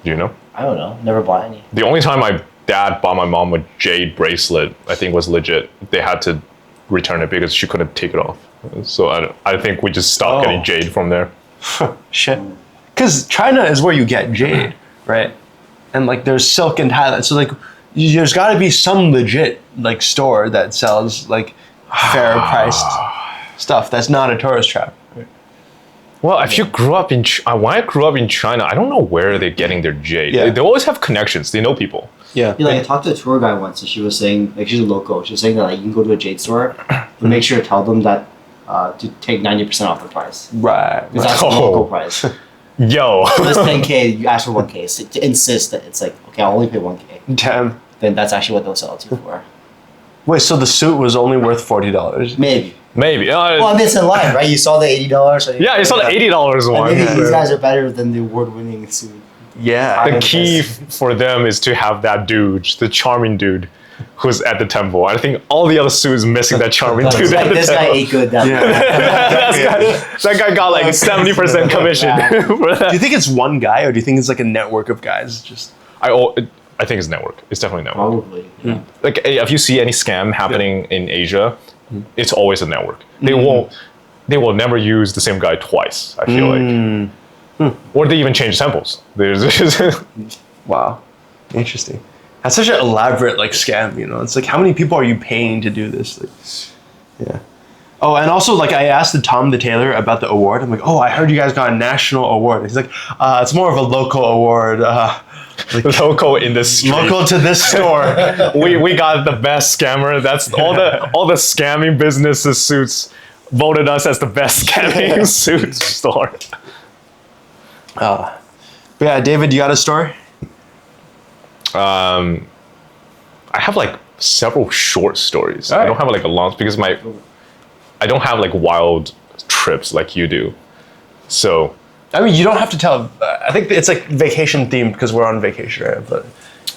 Do you know? I don't know. Never bought any. The only time my dad bought my mom a jade bracelet, I think was legit. They had to return it because she couldn't take it off. So I think we just stopped getting jade from there. Shit. Because China is where you get jade, right? And like, there's silk in Thailand. So like, there's got to be some legit like store that sells like fair priced stuff that's not a tourist trap. Well, if you grew up in when I grew up in China, I don't know where they're getting their jade. Yeah. They always have connections. They know people. Yeah. Yeah, like I talked to a tour guide once, and she was saying, like she's a local. She was saying that like you can go to a jade store, and make sure to tell them that to take 90% off the price. Right. Because that's the local price. Yo. So this 10K, you ask for 1K. So to insist that it's like, okay, I'll only pay 1K. Damn. Then that's actually what they'll sell it to you for. Wait, so the suit was only worth $40? Maybe. Maybe. Well, I mean, it's in line, right? You saw the $80. So Yeah, it's on the $80 And one. maybe these guys are better than the award-winning suit. Yeah. The key for them is to have that dude, the charming dude, who's at the temple. I think all the other suits missing that charming It's dude like, at the this guy temple. ate good. That That guy got like 70% commission for Do that. you think it's one guy, or do you think it's like a network of guys? Just I think it's network. It's definitely network. Probably. Yeah. Like if you see any scam happening in Asia, it's always a network. They will never use the same guy twice, I feel like. Or they even change samples. Wow, interesting. That's such an elaborate like scam, you know. It's like, how many people are you paying to do this? Like, yeah. Oh, and also like I asked Tom the tailor about the award. I'm like, oh, I heard you guys got a national award. He's like, it's more of a local award. Like, local in the street. Local to this store. we got the best scammer. That's all the scamming businesses suits voted us as the best scamming suit store. But yeah, David, you got a story? I have like several short stories. All right. I don't have like a long because I don't have like wild trips like you do. So I mean, you don't have to tell. I think it's like vacation themed because we're on vacation, right? But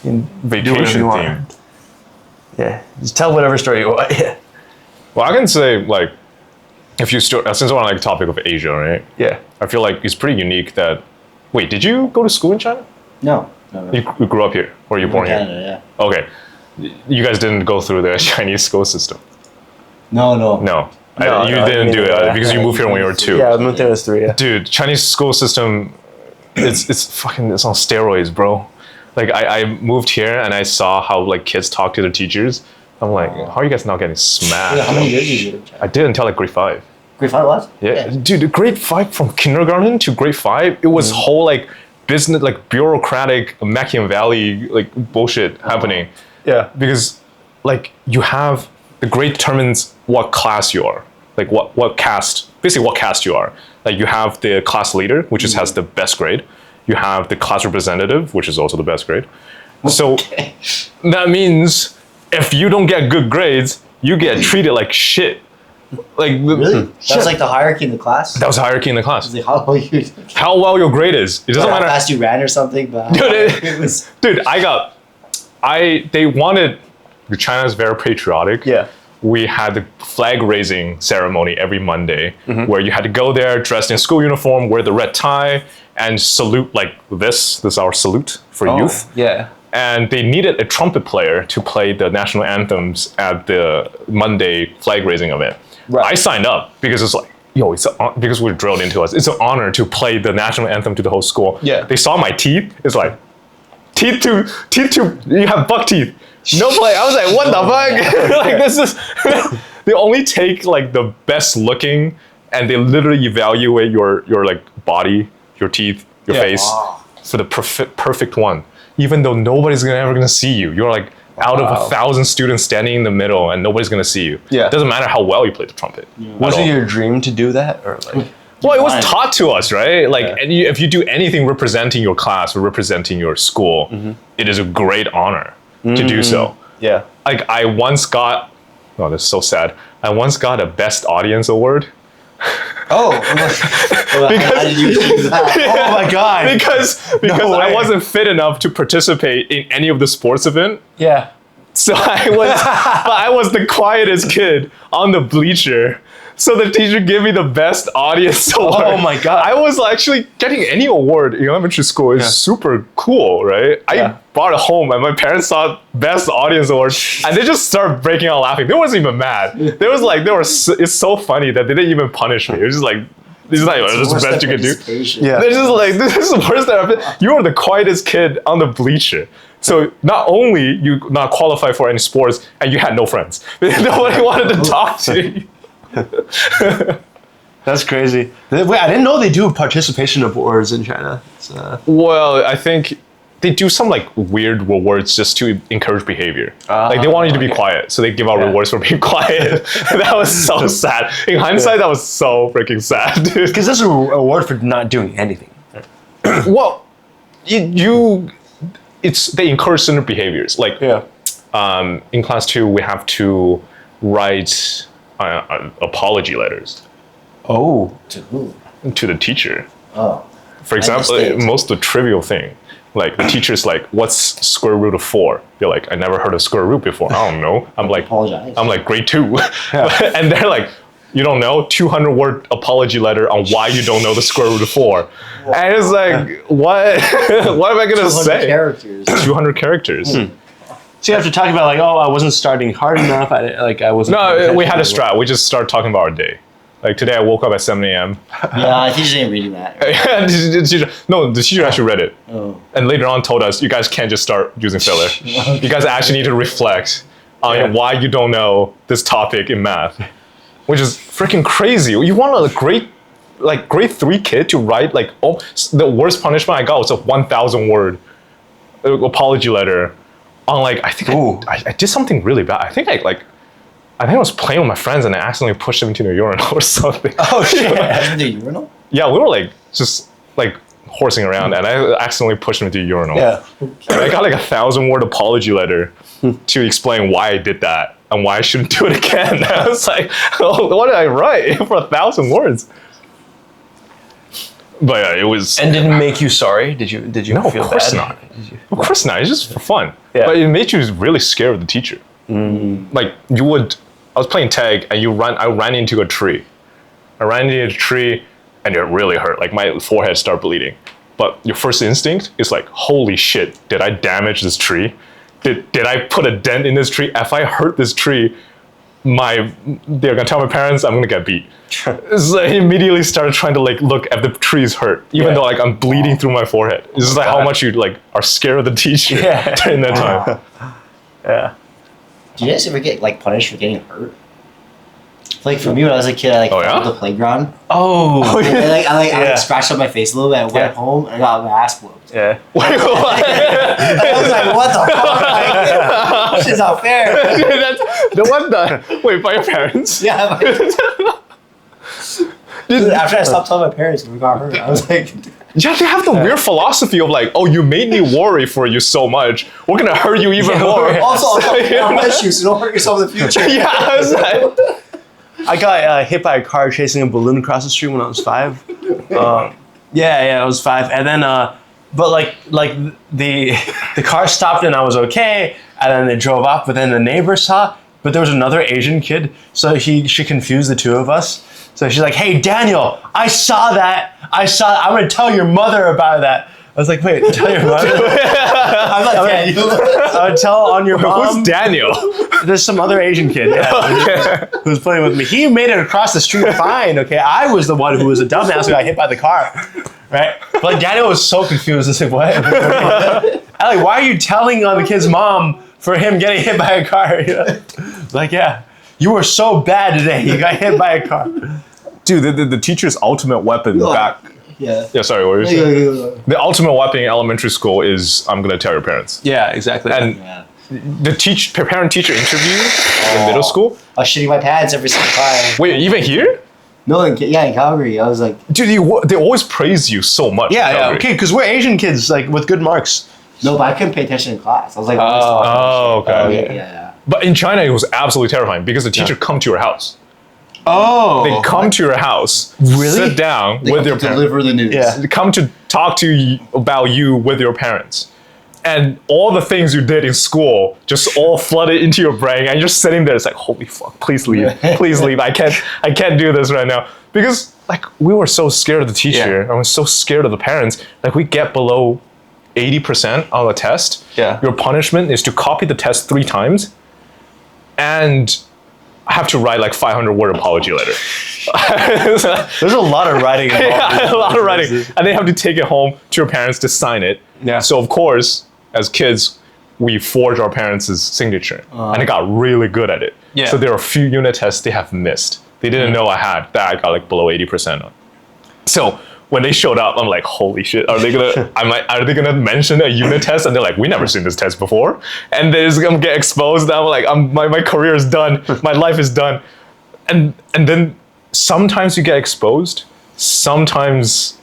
vacation themed. Yeah, just tell whatever story you want. Yeah. Well, I can say like if you since we're on like topic of Asia, right? Yeah. I feel like it's pretty unique that. Wait, did you go to school in China? No. You grew up here, or you were born Canada, here? yeah. Okay. You guys didn't go through the Chinese school system. No. No, you didn't do it because you moved here when you were 2. Yeah, I moved there when I was 3. Yeah. Dude, Chinese school system, it's on steroids, bro. Like I moved here and I saw how like kids talk to their teachers. I'm like, how are you guys not getting smashed? Yeah, how many years did you live in China? I did until like grade 5. Grade 5 what? Yeah, dude, grade 5 from kindergarten to grade 5, it was whole like business, like bureaucratic Machiavelli like bullshit happening. Yeah. Because like you have the grade determines what class you are, like what caste, basically what caste you are. Like you have the class leader, which has the best grade. You have the class representative, which is also the best grade. So that means if you don't get good grades, you get treated like shit. Like really? That was like the hierarchy in the class? That was hierarchy in the class. Like how well your grade is. It doesn't how matter. fast you ran or something, but dude, they wanted, China's very patriotic. Yeah. We had the flag raising ceremony every Monday where you had to go there dressed in school uniform, wear the red tie, and salute like this. This is our salute for youth. Yeah. And they needed a trumpet player to play the national anthems at the Monday flag raising event. Right. I signed up because it's like, because we're drilled into us. It's an honor to play the national anthem to the whole school. Yeah. They saw my teeth. It's like, teeth two, you have buck teeth. No play. I was like, what the fuck? Like this is, they only take like the best looking and they literally evaluate your like body, your teeth, your face for the perfect one. Even though nobody's ever gonna see you. You're like out of 1,000 students standing in the middle and nobody's gonna see you. Yeah. It doesn't matter how well you play the trumpet. Yeah. Was it your dream to do that? Or like well, it was taught to us, right? Like and if you do anything representing your class or representing your school, it is a great honor to do so. Yeah. Like I once got, oh, this is so sad. I once got a best audience award. Oh, how did you do that? Oh my god! Because I wasn't fit enough to participate in any of the sports event. Yeah. So I was the quietest kid on the bleacher. So the teacher gave me the best audience award. Oh my god! I was actually getting any award in elementary school is super cool, right? I brought it home and my parents saw best audience award and they just started breaking out laughing. They wasn't even mad. It's so funny that they didn't even punish me. It was just like, this is the best you can do. Yeah. They're just like, this is the worst that you are the quietest kid on the bleacher. So not only you not qualify for any sports and you had no friends. Nobody wanted to talk to you. That's crazy. Wait, I didn't know they do participation awards in China. Well, I think they do some like weird rewards just to encourage behavior. Like they want you to be quiet, so they give out rewards for being quiet. That was so sad. In hindsight, that was so freaking sad, dude. Because there's an award for not doing anything. Well, they encourage certain behaviors. Like in class 2, we have to write apology letters. Oh. To who? To the teacher. Oh. For example, most of the trivial thing. Like the teacher's like, what's square root of 4? They're like, I never heard of square root before. I don't know. I'm like, apologize. I'm like grade 2. And they're like, you don't know? 200-word apology letter on why you don't know the square root of 4. And it's like, what? What am I going to say? 200 characters. 200 characters. So you have to talk about like, oh, I wasn't starting hard enough. I wasn't. No, we had a strat. We just started talking about our day. Like today, I woke up at 7 a.m. Yeah, I teacher ain't reading that. The teacher actually read it, Oh. and later on told us, you guys can't just start using filler. You guys actually need to reflect on why you don't know this topic in math, which is freaking crazy. You want a grade 3 kid to write like, oh, the worst punishment I got was a 1,000 word apology letter on like, I think I did something really bad. I think I was playing with my friends and I accidentally pushed them into the urinal or something. Oh shit! In the urinal? Yeah, we were like just like horsing around and I accidentally pushed them into the urinal. Yeah. And I got like a 1,000-word apology letter to explain why I did that and why I shouldn't do it again. I was like, oh, what did I write for 1,000 words? But yeah, it was. And didn't make you sorry? Did you No, feel of course bad? not. Of course not. It's just for fun. Yeah. But it made you really scared of the teacher. Like I was playing tag and I ran into a tree. I ran into a tree and it really hurt. Like my forehead started bleeding. But your first instinct is like, holy shit, did I damage this tree? Did I put a dent in this tree? If I hurt this tree, they're gonna tell my parents I'm gonna get beat. So I immediately started trying to like look if the tree is hurt, even though like I'm bleeding through my forehead. It's just like how much you like are scared of the teacher during that time. Yeah. Do you guys ever get like punished for getting hurt? Like for me when I was a kid, I like fell on the playground. Oh. And, I scratched up my face a little bit. I went home and I got my ass whooped. Yeah. Wait, what? I was like, what the fuck? Like, this is not fair. Wait, by your parents? Yeah. After I stopped telling my parents we got hurt, I was like, Yeah, they have the weird philosophy of like, oh, you made me worry for you so much. We're gonna hurt you even more. also, I'm with you, so don't hurt yourself in the future. Yeah, I was like, I got hit by a car chasing a balloon across the street when I was 5. I was 5, and then but like the car stopped and I was okay, and then they drove off. But then the neighbor saw, but there was another Asian kid, so she confused the two of us. So she's like, "Hey, Daniel, I saw that. I'm gonna tell your mother about that." I was like, "Wait, tell your mother?" I'm like, Daniel. I would tell on your mom. who's Daniel? There's some other Asian kid who was playing with me. He made it across the street fine, okay? I was the one who was a dumbass who got hit by the car, right? But like, Daniel was so confused. I was like, what? Allie, why are you telling on the kid's mom for him getting hit by a car? You know? Like, yeah, you were so bad today. You got hit by a car. Dude, the teacher's ultimate weapon back. Yeah. Yeah, sorry, what were you saying? The ultimate weapon in elementary school is I'm gonna tell your parents. Yeah, exactly. And the parent-teacher interview in middle school. I was shitting my pants every single time. Wait, even here? No, in Calgary, I was like, Dude, they always praise you so much. in yeah, Calgary. okay, because we're Asian kids, like with good marks. no, but I couldn't pay attention in class. I was like, Oh, okay. yeah. But in China, it was absolutely terrifying because the teacher come to your house. Oh. They come to your house, Really? sit down They with come your to parents. deliver the news. Yeah. They come to talk to you about you with your parents. And all the things you did in school just all flooded into your brain, and you're sitting there. It's like, holy fuck! Please leave! Please leave! I can't do this right now because like we were so scared of the teacher. Yeah. I was so scared of the parents. Like we get below 80% on the test. Yeah. Your punishment is to copy the test 3 times, and I have to write like 500-word apology letter. There's a lot of writing involved. Yeah, a lot of writing, and they have to take it home to your parents to sign it. Yeah. So of course, as kids, we forged our parents' signature, and I got really good at it. Yeah. So there are a few unit tests they have missed. They didn't know I got like below 80% on. So when they showed up, I'm like, holy shit! Are they gonna mention a unit test? And they're like, we never seen this test before, and they're just gonna get exposed. I'm like, my career is done. My life is done. And then sometimes you get exposed. Sometimes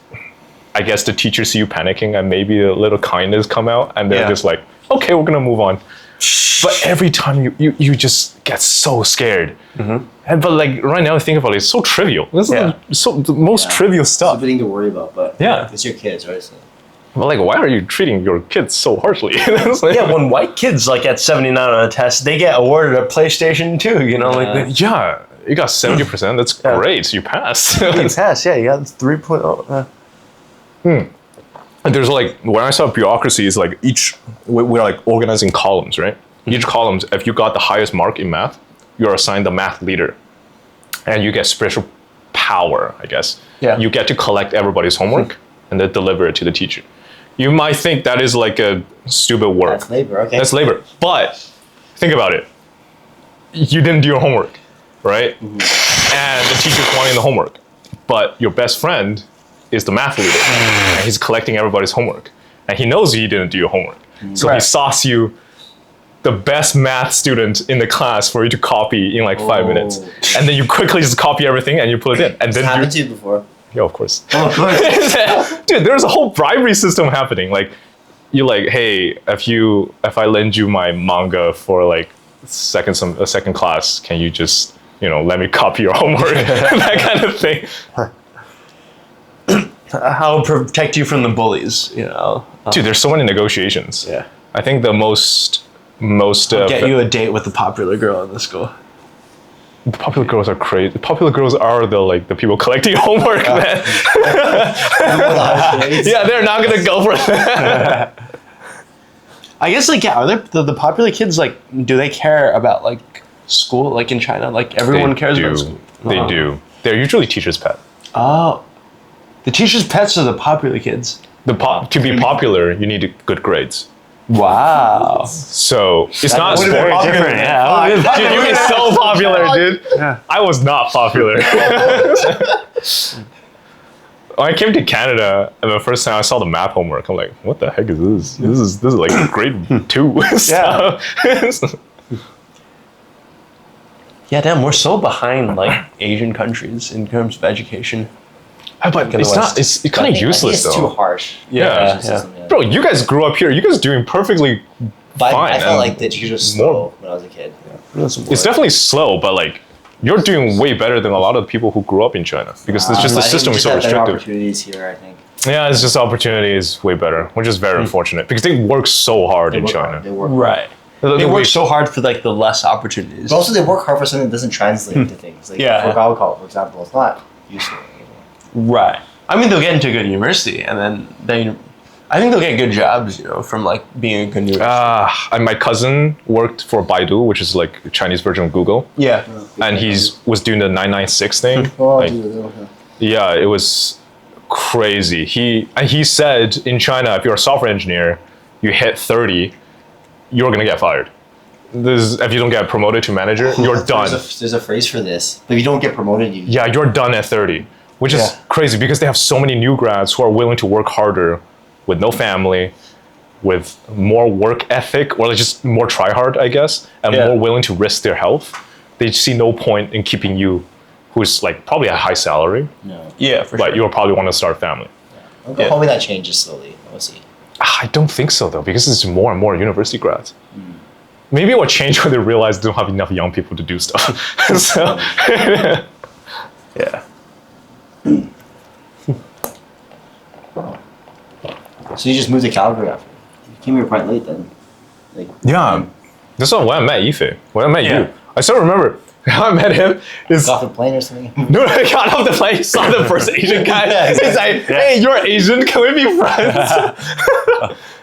I guess the teachers see you panicking and maybe a little kindness come out and they're just like, okay, we're gonna move on. But every time you just get so scared. And but like right now I think about it, it's so trivial. This is the most trivial stuff. Something to worry about, but Yeah. it's your kids, right? So. Well, like, why are you treating your kids so harshly? Yeah, when white kids like get 79 on a test, they get awarded a PlayStation 2, you know, like Yeah, you got 70%. That's great. You passed. you pass, yeah, you got 3.0. And there's like when I saw bureaucracy is like we're like organizing columns, right? Each column, if you got the highest mark in math, you're assigned the math leader. And you get special power, I guess. Yeah. You get to collect everybody's homework and then deliver it to the teacher. You might think that is like a stupid work. That's labor, okay. That's labor. But think about it. You didn't do your homework, right? And the teacher's wanting the homework. But your best friend is the math leader. And he's collecting everybody's homework. And he knows you didn't do your homework. So he sauce you the best math student in the class for you to copy in like 5 minutes. And then you quickly just copy everything and you put it in. And then happened to you before. Yeah, of course. Oh, of course. Dude, there's a whole bribery system happening. Like, you're like, hey, if I lend you my manga for like a second class, can you just, let me copy your homework? That kind of thing. How protect you from the bullies, Dude, there's so many negotiations. Yeah. I think the most Get you a date with the popular girl in the school. popular girls are crazy. Popular girls are the people collecting homework, man. Yeah, they're not gonna go for that. I guess are there the popular kids do they care about school in China? Everyone cares about school. They do. They're usually teachers' pet. Oh, the teachers' pets are the popular kids. To be popular, you need good grades. Wow. So it's not Very sport. different. Yeah. Dude, you were so popular, dude. Yeah. I was not popular. When I came to Canada, and the first time I saw the math homework, I'm like, what the heck is this? This is like grade 2 stuff. Yeah, damn, we're so behind Asian countries in terms of education. But it's not. It's kind of useless it's though. too harsh. Yeah. Yeah. Bro, you guys grew up here. You guys doing perfectly But fine. I felt like the teachers were slow when I was a kid. It's definitely slow, but you're doing way better than a lot of the people who grew up in China because it's just the system is so restrictive. Opportunities here, I think. Yeah, it's just opportunity is way better, which is very unfortunate because they work so hard in China. They work Right. They work so hard for the less opportunities. But also, they work hard for something that doesn't translate into things. For Gaokao, for example, it's not useful. Right. I mean, they'll get into a good university, and then I think they'll get good jobs, from being a good university. And my cousin worked for Baidu, which is a Chinese version of Google. Yeah. And was doing the 996 thing. Yeah, it was crazy. He said in China, if you're a software engineer, you hit 30, you're gonna get fired. If you don't get promoted to manager, you're done. There's a phrase for this. If you don't get promoted, you're done at 30, which is crazy because they have so many new grads who are willing to work harder with no family, with more work ethic, or just more try hard, I guess, and more willing to risk their health. They see no point in keeping you, who's probably a high salary. No. Yeah, for sure. But you'll probably want to start a family. Hopefully that changes slowly. We'll see. I don't think so though, because it's more and more university grads. Maybe it will change when they realize they don't have enough young people to do stuff. So, yeah. So you just moved to Calgary after? You came here quite late then. Yeah. This is when I met Ife. When I met you. I still remember how I met him. Got off the plane or something? No, I got off the plane, saw the first Asian guy. He's like, hey, you're Asian, can we be friends?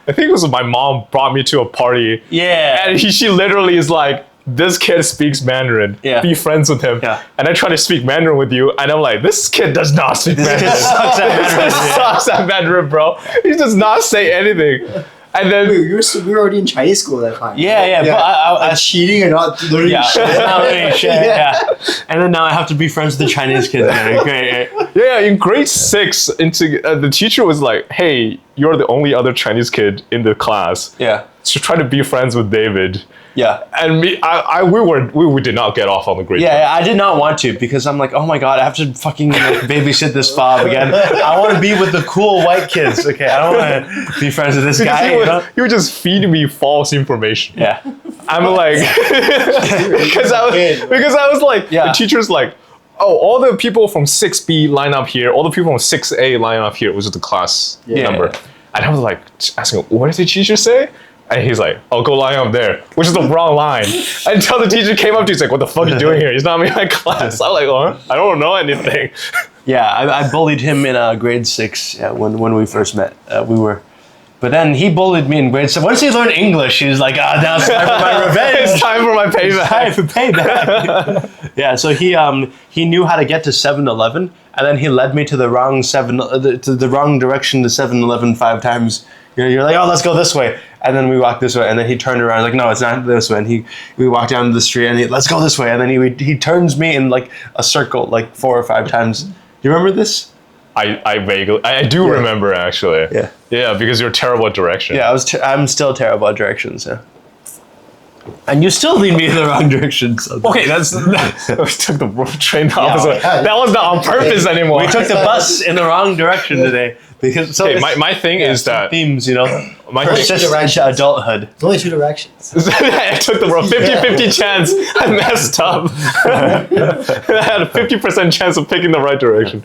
I think it was my mom brought me to a party. Yeah. And she literally is like, this kid speaks Mandarin. Yeah. Be friends with him. Yeah. And I try to speak Mandarin with you, and I'm like, this kid does not speak Mandarin. This sucks at Mandarin. This sucks at Mandarin, bro. He does not say anything. And then we were already in Chinese school at that time. Yeah. But I cheating and not learning shit. Not learning shit. Yeah. And then now I have to be friends with the Chinese kids. Great. yeah, in grade 6, the teacher was like, hey, you're the only other Chinese kid in the class. Yeah. So try to be friends with David. Yeah. And me, we did not get off on the grade. Yeah, I did not want to because I'm like, oh my god, I have to fucking babysit this fob again. I want to be with the cool white kids. Okay, I don't want to be friends with this guy. He would just feed me false information. Yeah. I'm like, because I was like, the teacher's like, oh, all the people from 6B line up here, all the people from 6A line up here. It was just the class number. And I was like asking, what did the teacher say? And he's like, oh, go line up there, which is the wrong line. Until the teacher came up to me, he's like, what the fuck are you doing here? He's not in my class. I'm like, oh, I don't know anything. Yeah, I bullied him in grade 6 when we first met. We were But then he bullied me in grade 7. Once he learned English, he was like, now it's time for my revenge. It's time for my It's time payback. for payback. Yeah, so he knew how to get to 7-Eleven, and then he led me to the wrong to the wrong direction to 7-Eleven 5 times. You're like, oh, let's go this way, and then we walk this way, and then he turned around like, no, it's not this way, and we walk down the street, and let's go this way, and then he turns me in like a circle like 4 or 5 times. You remember this? I vaguely, I do remember actually. Yeah. Yeah, because you're terrible at direction. Yeah, I'm still terrible at directions. Yeah. And you still lead me in the wrong direction. So Okay, we took the train the opposite way. yeah. That was not on purpose anymore. we took the bus in the wrong direction today because Okay, my thing is some that themes, my it's thing, just adulthood. There's only 2 directions. I took the 50-50 chance. I messed up. I had a 50% chance of picking the right direction.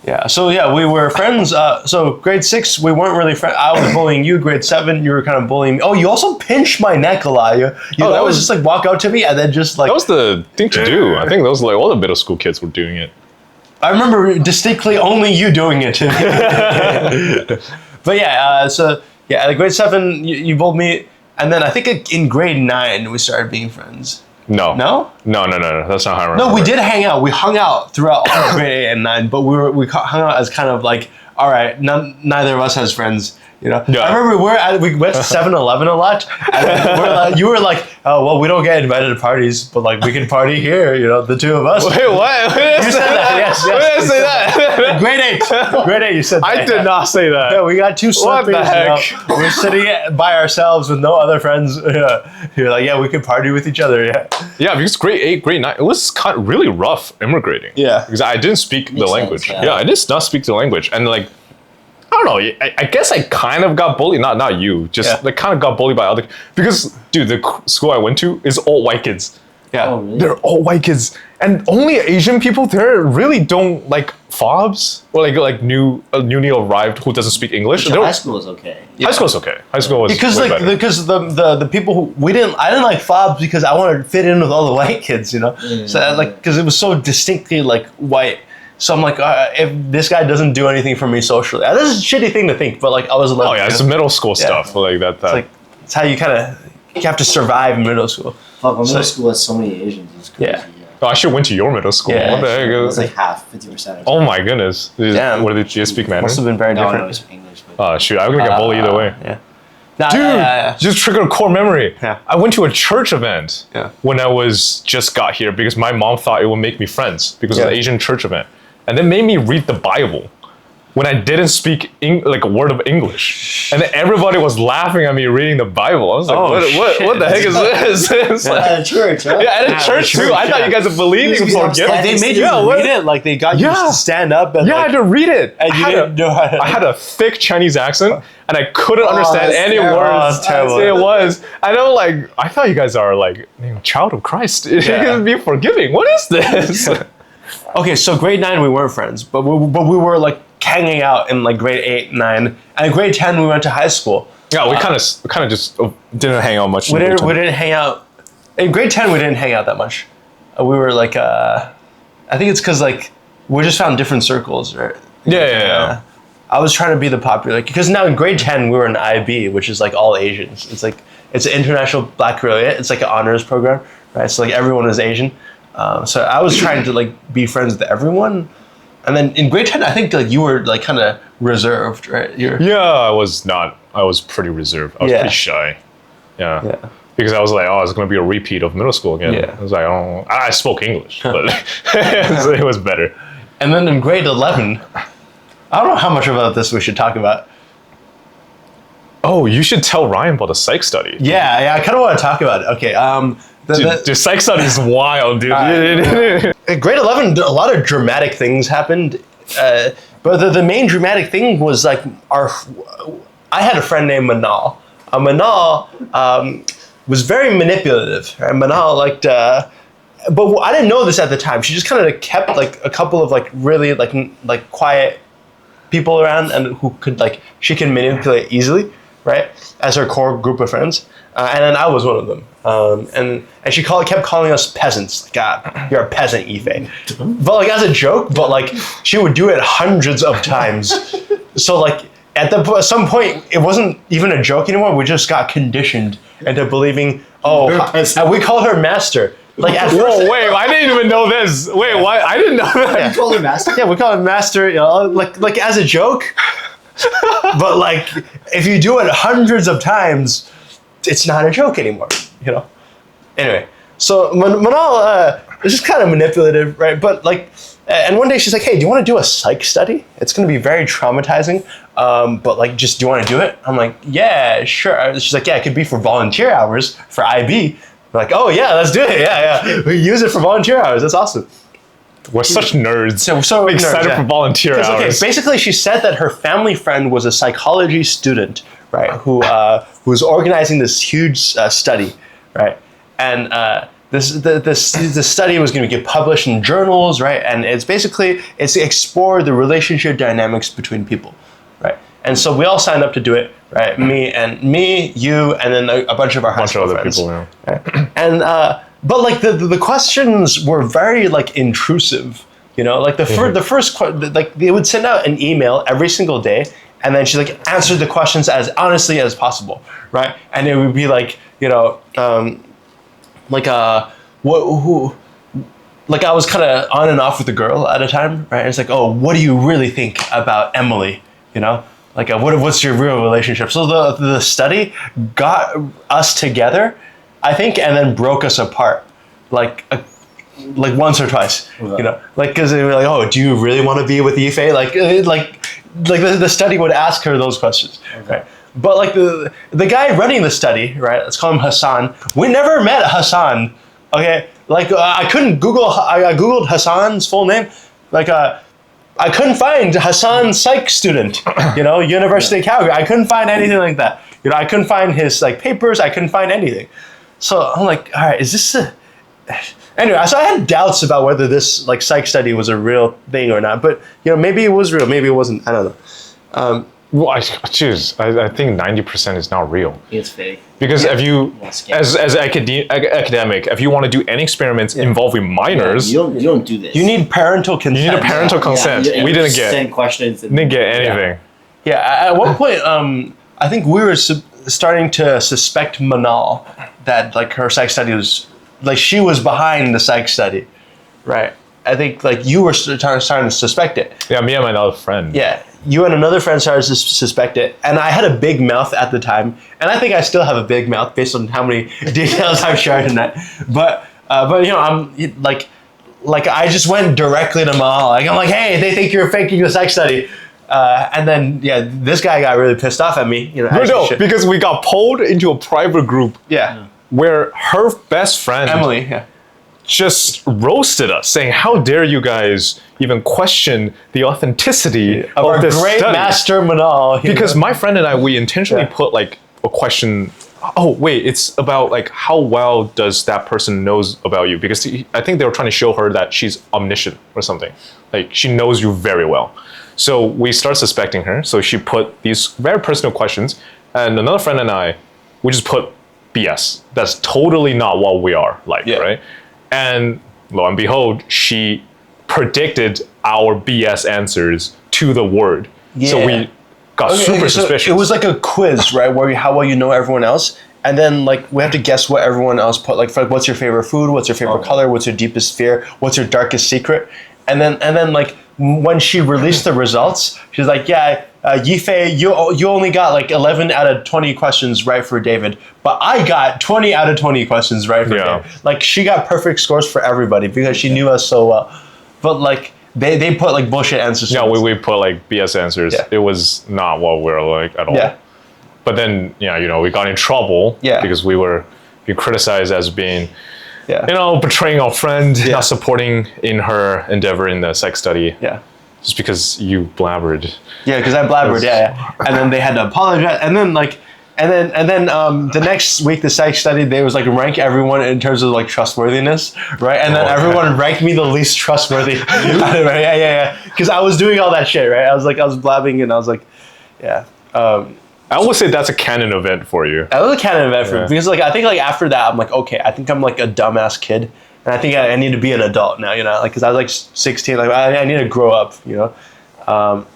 Yeah. So yeah, we were friends. So grade 6, we weren't really friends. I was bullying you. Grade 7, you were kind of bullying me. Oh, you also pinched my neck a lot. You that that was was- just like walk out to me and then just like. That was the thing to do. I think those like all the middle school kids were doing it. I remember distinctly only you doing it to me. But yeah, at grade 7, you bullied me, and then I think in grade 9 we started being friends. No. No? No. That's not how I remember. No, we did hang out. We hung out throughout all of grade 8 and 9, but we hung out as kind of like, all right, neither of us has friends. Yeah. I remember we went to 7-Eleven a lot, and then you were like, oh well, we don't get invited to parties, but like we can party here. The 2 of us. Wait, what? You said that. Yes. When did I say that? Grade 8. You said that. I did not say that. Yeah, we got 2 What the Slurpees. heck? We're sitting by ourselves with no other friends. Yeah. You're like, yeah, we could party with each other. Yeah. Yeah, because grade 8, grade 9, it was kind of really rough immigrating. Yeah. Because I didn't speak the Makes language. sense, yeah. I did not speak the language. And like, I don't know, I guess I kind of got bullied. Not you, just Yeah. like kind of got bullied by other, because dude, the school I went to is all white kids. Yeah. Oh, really? They're all white kids. And only Asian people there really don't like fobs or like newly arrived who doesn't speak English. So They're- high school is okay. High school's okay. High school was Because way like better. because the people who I didn't like fobs because I wanted to fit in with all the white kids, So like because it was so distinctly like white. So I'm like, if this guy doesn't do anything for me socially, this is a shitty thing to think, but like I was a little. Oh yeah, it's middle school stuff like that. It's like it's how you have to survive in middle school. Fuck, when middle So- school has so many Asians. It's crazy. Yeah. Oh, I should went to your middle school. Yeah, What the heck? It was like half, 50%. Oh my goodness. Damn. What did you speak Mandarin? Must have been very No, different. no, it's English. But Oh shoot, I'm gonna get bullied either way. Yeah. Nah, Dude, yeah. just triggered a core memory. Yeah. I went to a church event Yeah. when I was just got here because my mom thought it would make me friends because of Yeah. the Asian church event, and then made me read the Bible when I didn't speak like a word of English, and then everybody was laughing at me reading the Bible. I was like, Oh, what the heck is this? It's like- At a church, huh? yeah, at a Yeah, church church, too. I thought yeah. you guys are believing Because for I'm giving. They made you Yeah, what- read it, like they got you Yeah. to stand up and Yeah, I like, had to read it. and you didn't know how to. I had a thick Chinese accent, and I couldn't understand that's any terrible. words. Oh, that's terrible. It was. I know, like, I thought you guys are like child of Christ. You can be forgiving. What is this? Okay, so grade 9 we weren't friends, but we were like hanging out in like grade 8, 9, and in grade 10 we went to high school. Yeah, we kind of just didn't hang out much. We didn't hang out in grade 10. We didn't hang out that much. We were like, I think it's because like we just found different circles, right? Yeah. I was trying to be the popular, because now in grade 10 we were in IB, which is like all Asians. It's like it's an international Black Korea. It's like an honors program, right? So like everyone is Asian. So I was trying to like be friends with everyone. And then in grade 10, I think like you were like kind of reserved, right? Yeah, I was not. I was pretty reserved. I was Yeah. pretty shy. Yeah. Yeah. Because I was like, oh, it's gonna be a repeat of middle school again. Yeah. I was like, oh, I spoke English, but it was better. And then in grade 11, I don't know how much about this we should talk about. Oh, you should tell Ryan about the psych study. Yeah, I kind of want to talk about it. Okay, Dude, the psych study is wild, dude. in grade 11, a lot of dramatic things happened. But the main dramatic thing was like I had a friend named Manal. Manal was very manipulative. And Manal liked, but I didn't know this at the time. She just kind of kept like a couple of like really like quiet people around and who could like, she can manipulate easily, right? As her core group of friends. And then I was one of them. And she kept calling us peasants. Like, God, you're a peasant, Ife. But like as a joke, but like she would do it hundreds of times. So like at some point, it wasn't even a joke anymore. We just got conditioned into believing, and we called her master. Like at first, Whoa, wait! I didn't even know this. Wait, why? I didn't know that. You call her master? yeah, we call her master, you know, like as a joke. But like, if you do it hundreds of times, it's not a joke anymore, you know. Anyway, so Manal is just kind of manipulative, right? But like, and one day she's like, "Hey, do you want to do a psych study? It's going to be very traumatizing, but like, just do you want to do it?" I'm like, "Yeah, sure." She's like, "Yeah, it could be for volunteer hours for IB." I'm like, "Oh yeah, let's do it. Yeah, we use it for volunteer hours. That's awesome." We're such nerds. So Excited nerds, for volunteer hours. Okay, basically, she said that her family friend was a psychology student, right? Who was organizing this huge study, right? And this study was going to get published in journals, right? And it's to explore the relationship dynamics between people, right? And so we all signed up to do it, right? Me, you, and then a bunch of our high school friends. People, yeah. Right? And but like the questions were very like intrusive, you know. Like the first like they would send out an email every single day, and then she like answered the questions as honestly as possible, right? And it would be like, you know, like I was kind of on and off with the girl at a time, right? And it's like, "Oh, what do you really think about Emily?" You know, like what's your real relationship? So the study got us together, I think, and then broke us apart, like once or twice, you know, like because they were like, "Oh, do you really want to be with Ife?" Like the study would ask her those questions, right? But like the guy running the study, right? Let's call him Hassan. We never met Hassan, okay? Like I couldn't Google. I googled Hassan's full name, like I couldn't find Hassan psych student, you know, University of Calgary. I couldn't find anything like that. You know, I couldn't find his like papers. I couldn't find anything. So I'm like, all right, is this a... Anyway, so I had doubts about whether this like psych study was a real thing or not. But, you know, maybe it was real. Maybe it wasn't. I don't know. Well, I think 90% is not real. It's fake. Because if you, as academic, if you want to do any experiments involving minors, you don't do this. You need parental consent. you need a parental consent. Yeah, we didn't get send questions. didn't get anything. Yeah, at one point, I think we were starting to suspect Manal that like her psych study was, like she was behind the psych study, right? I think like you were starting to suspect it. Yeah, me and my other friend. Yeah, you and another friend started to suspect it, and I had a big mouth at the time, and I think I still have a big mouth based on how many details I've shared in that. But you know, I'm like I just went directly to Mahal. Like I'm like, "Hey, they think you're faking the psych study," and then this guy got really pissed off at me. You know, No, because we got pulled into a private group. Yeah, where her best friend Emily. Yeah. just roasted us, saying, "How dare you guys even question the authenticity Of our this great study?" master Manal. Because my friend and I, we intentionally put like a question. Oh wait, it's about like how well does that person knows about you? Because I think they were trying to show her that she's omniscient or something. Like she knows you very well. So we start suspecting her. So she put these very personal questions, and another friend and I, we just put BS. That's totally not what we are like, right? And lo and behold, she predicted our BS answers to the word. Yeah. So we got super suspicious. It was like a quiz, right? Where how well you know everyone else. And then like we have to guess what everyone else put. Like what's your favorite food? What's your favorite color? What's your deepest fear? What's your darkest secret? And then like when she released the results, she's like, "Yeah, Yifei, you only got like 11 out of 20 questions right for David, but I got 20 out of 20 questions right for David." Like she got perfect scores for everybody because she knew us so well. But like they put like bullshit answers. No, we put like BS answers. Yeah. It was not what we were like at all. Yeah. But then you know we got in trouble because we were being criticized as being you know, betraying our friend, not supporting in her endeavor in the psych study. Yeah. Just because you blabbered. Yeah, because I blabbered, And then they had to apologize. And then like the next week the psych study, they was like rank everyone in terms of like trustworthiness, right? And then everyone ranked me the least trustworthy. Because I was doing all that shit, right? I was blabbing and I was like, I would say that's a canon event for you. That was a canon event for me because like I think like after that I'm like, okay, I think I'm like a dumbass kid, and I think I need to be an adult now, you know, like because I was like 16, like I need to grow up, you know,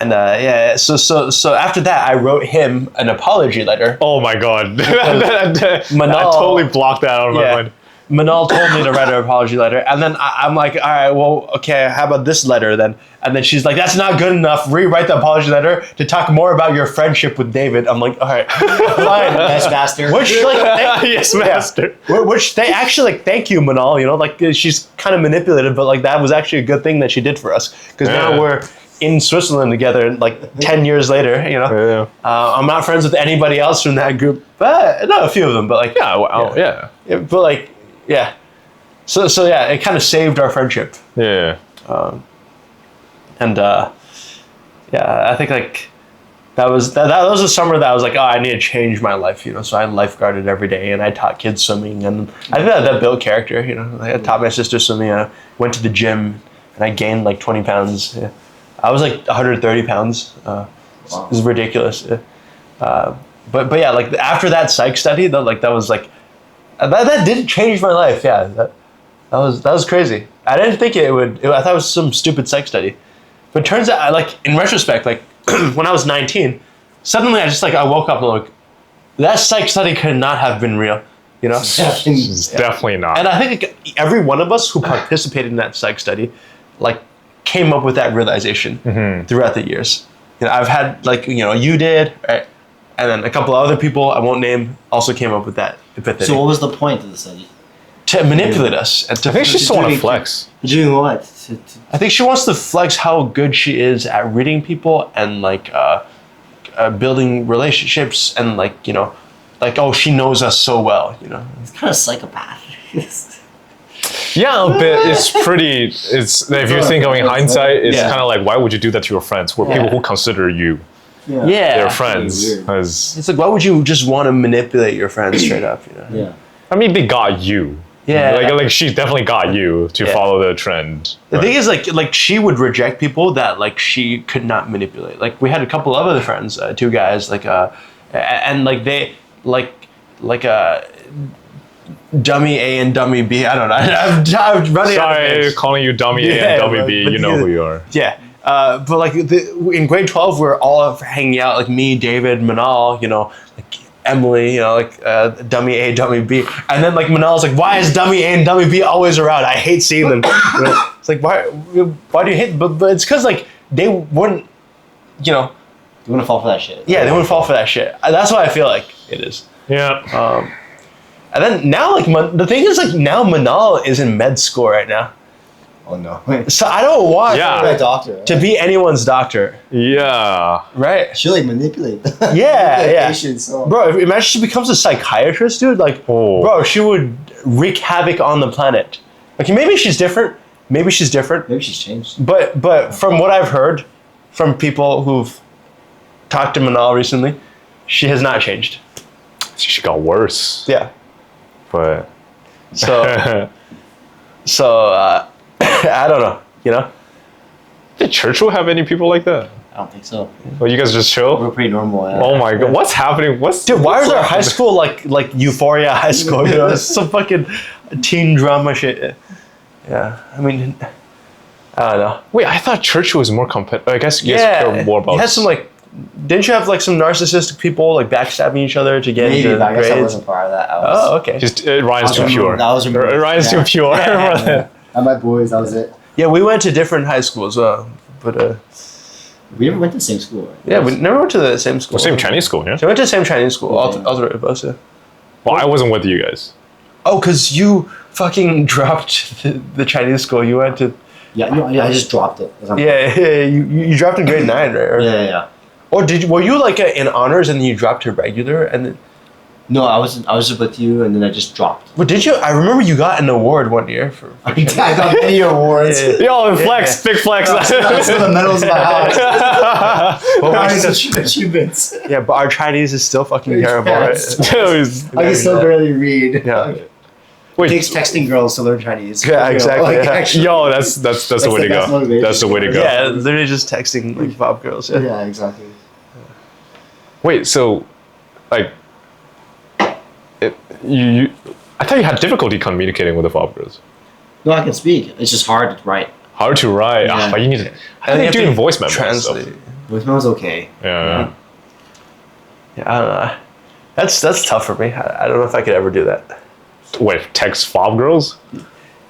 yeah, so after that, I wrote him an apology letter. Oh my god. I Manal- totally blocked that out of my mind. Manal told me to write an apology letter, and then I'm like, all right, well, okay, how about this letter then? And then she's like, that's not good enough. Rewrite the apology letter to talk more about your friendship with David. I'm like, all right, fine. Yes, master. Which like, Yes, master. which they actually like, thank you, Manal. You know, like she's kind of manipulative, but like that was actually a good thing that she did for us because Yeah. now we're in Switzerland together. Like 10 years later, you know, I'm not friends with anybody else from that group, but not a few of them, but like Yeah, well, yeah. but like yeah. So yeah, it kind of saved our friendship. Yeah. And yeah, I think like that was a summer that I was like, oh, I need to change my life, you know. So I lifeguarded every day, and I taught kids swimming, and I think that built character, you know. Like, I taught my sister swimming. I went to the gym, and I gained like 20 pounds. Yeah. I was like 130 pounds. It was ridiculous. Yeah. But yeah, like after that psych study, that was like that did change my life. Yeah, that was crazy. I didn't think it would. I thought it was some stupid psych study. But it turns out, like in retrospect, like when I was 19, suddenly I woke up and like that psych study could not have been real, you know. It's definitely not. And I think like, every one of us who participated in that psych study, like, came up with that realization throughout the years. You know, I've had like you did, right? And then a couple of other people I won't name also came up with that epiphany. So what was the point of the study? To manipulate us. And I think she just want to flex. Doing what? I think she wants to flex how good she is at reading people and like building relationships and like like, oh, she knows us so well, you know. It's kind of psychopath. Yeah, a bit. It's pretty. It's if you think of in hindsight, it's Yeah. kind of like, why would you do that to your friends? Who are people who consider you Yeah. their friends? weird. 'Cause, It's like, why would you just want to manipulate your friends straight up, you know? Yeah. I mean, they got you. Yeah. Like she definitely got you to follow the trend. The thing is, like she would reject people that like she could not manipulate. Like we had a couple of other friends, two guys, like and like they like dummy A and dummy B. I don't know. I'm running out of Sorry, names. calling you dummy A Yeah, and dummy but- B. but You know the- who you are. Yeah. But like in grade 12, we're all hanging out, like me, David, Manal, like Emily, like dummy A, dummy B. And then like Manal's like, why is dummy A and dummy B always around? I hate seeing them. It's like, why do you hate? But it's because like they wouldn't, You want to fall for that shit. yeah, they wouldn't fall for that shit. That's what I feel like it is. Yeah. And then now, like, the thing is, like, now Manal is in med school right now. Oh no. So I don't want Yeah. You're a doctor. Right? to be anyone's doctor, Yeah. right? She'll like manipulate. Yeah. Patients. So. Bro, imagine she becomes a psychiatrist, dude. Like, Oh. bro, she would wreak havoc on the planet. Like, maybe she's different. Maybe she's different. Maybe she's changed. But from what I've heard from people who've talked to Manal recently, she has not changed. She got worse. Yeah. But So, I don't know. did Churchill have any people like that? I don't think so. Well, you guys just chill. We're pretty normal. Yeah. Oh my god, what's happening? Dude, why is our high school like Euphoria High School? It's some fucking teen drama shit. Yeah, I mean, I don't know. Wait, I thought Churchill was more competitive. I guess you guys care more about. You had some like, didn't you have like some narcissistic people like backstabbing each other to get Maybe, into but I guess I grades? wasn't part of that. I was, Oh, okay. Just Ryan's too That was pure. removed. That was removed. Ryan's Yeah. too pure. Yeah. And my boys, that was it. Yeah, we went to different high schools, but We never went to the same school. Right? yeah, we never went to the same school. Same Chinese school, yeah. So we went to the same Chinese school. Okay. All three of us. Yeah. Well, I wasn't with you guys. Oh, cause you fucking dropped the Chinese school. You went to Yeah, I just dropped it. you dropped in grade 9, right? Or, Yeah. Or were you like in honors and then you dropped to regular and then? No, I was just with you, and then I just dropped. But did you? I remember you got an award one year for. I got many awards. Yeah. Yo, flex, big flex. That's the medals of my house. But Proudest we're achievements. yeah, but our Chinese is still fucking terrible. Yes. Right? I can still barely read. Yeah. It Wait, takes texting girls to learn Chinese. Yeah, exactly, yeah. Actually, yo, that's the way to the best go. motivation. That's the way to go. Yeah, literally just texting like pop girls. Yeah. yeah, exactly. Wait, so, like, you, I thought you had difficulty communicating with the Fob girls. No, I can speak. It's just hard to write. Hard to write. Yeah. But you need to. How do And they you do have in to voice memos and stuff? translate. Voicemail was okay. Yeah. Yeah, I don't know. That's tough for me. I don't know if I could ever do that. Wait, text fob girls?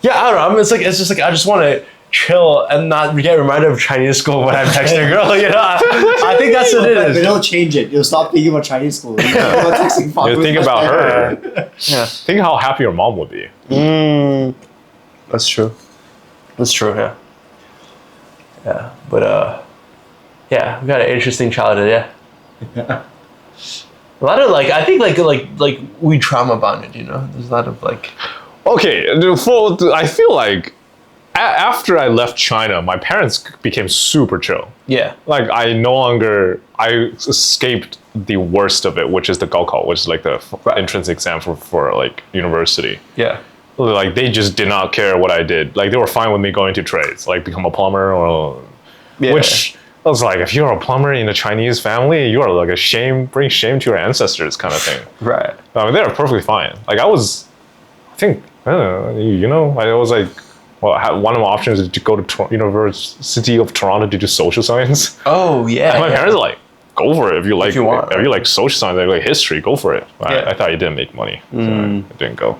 Yeah, I don't know. I mean, it's just like I just want to chill and not get reminded of Chinese school when I'm texting a girl. You know, I think that's what it But is. it'll change it. You'll stop thinking about Chinese school. You know, texting fuck You with think my about friend. her. Yeah, Think how happy your mom would be. that's true. That's true. Yeah. Yeah, but yeah, we got an interesting childhood. Yeah. A lot of I think like we trauma bonded. You know, there's a lot of like. Okay, I feel like after I left China, my parents became super chill. Yeah. Like I escaped the worst of it, which is the Gaokao, which is like the entrance exam for like university. Yeah. Like they just did not care what I did. Like they were fine with me going to trades, like become a plumber or, Yeah. which I was like, if you're a plumber in a Chinese family, you are like bring shame to your ancestors kind of thing. Right. I mean, they were perfectly fine. Like I think, I don't know, you know, I was like, well, I had one of my options is to go to University of Toronto to do social science. Oh yeah. And my parents are like, go for it if you like. you want, if you like social science, like history, go for it. Yeah. I thought you didn't make money, so I didn't go.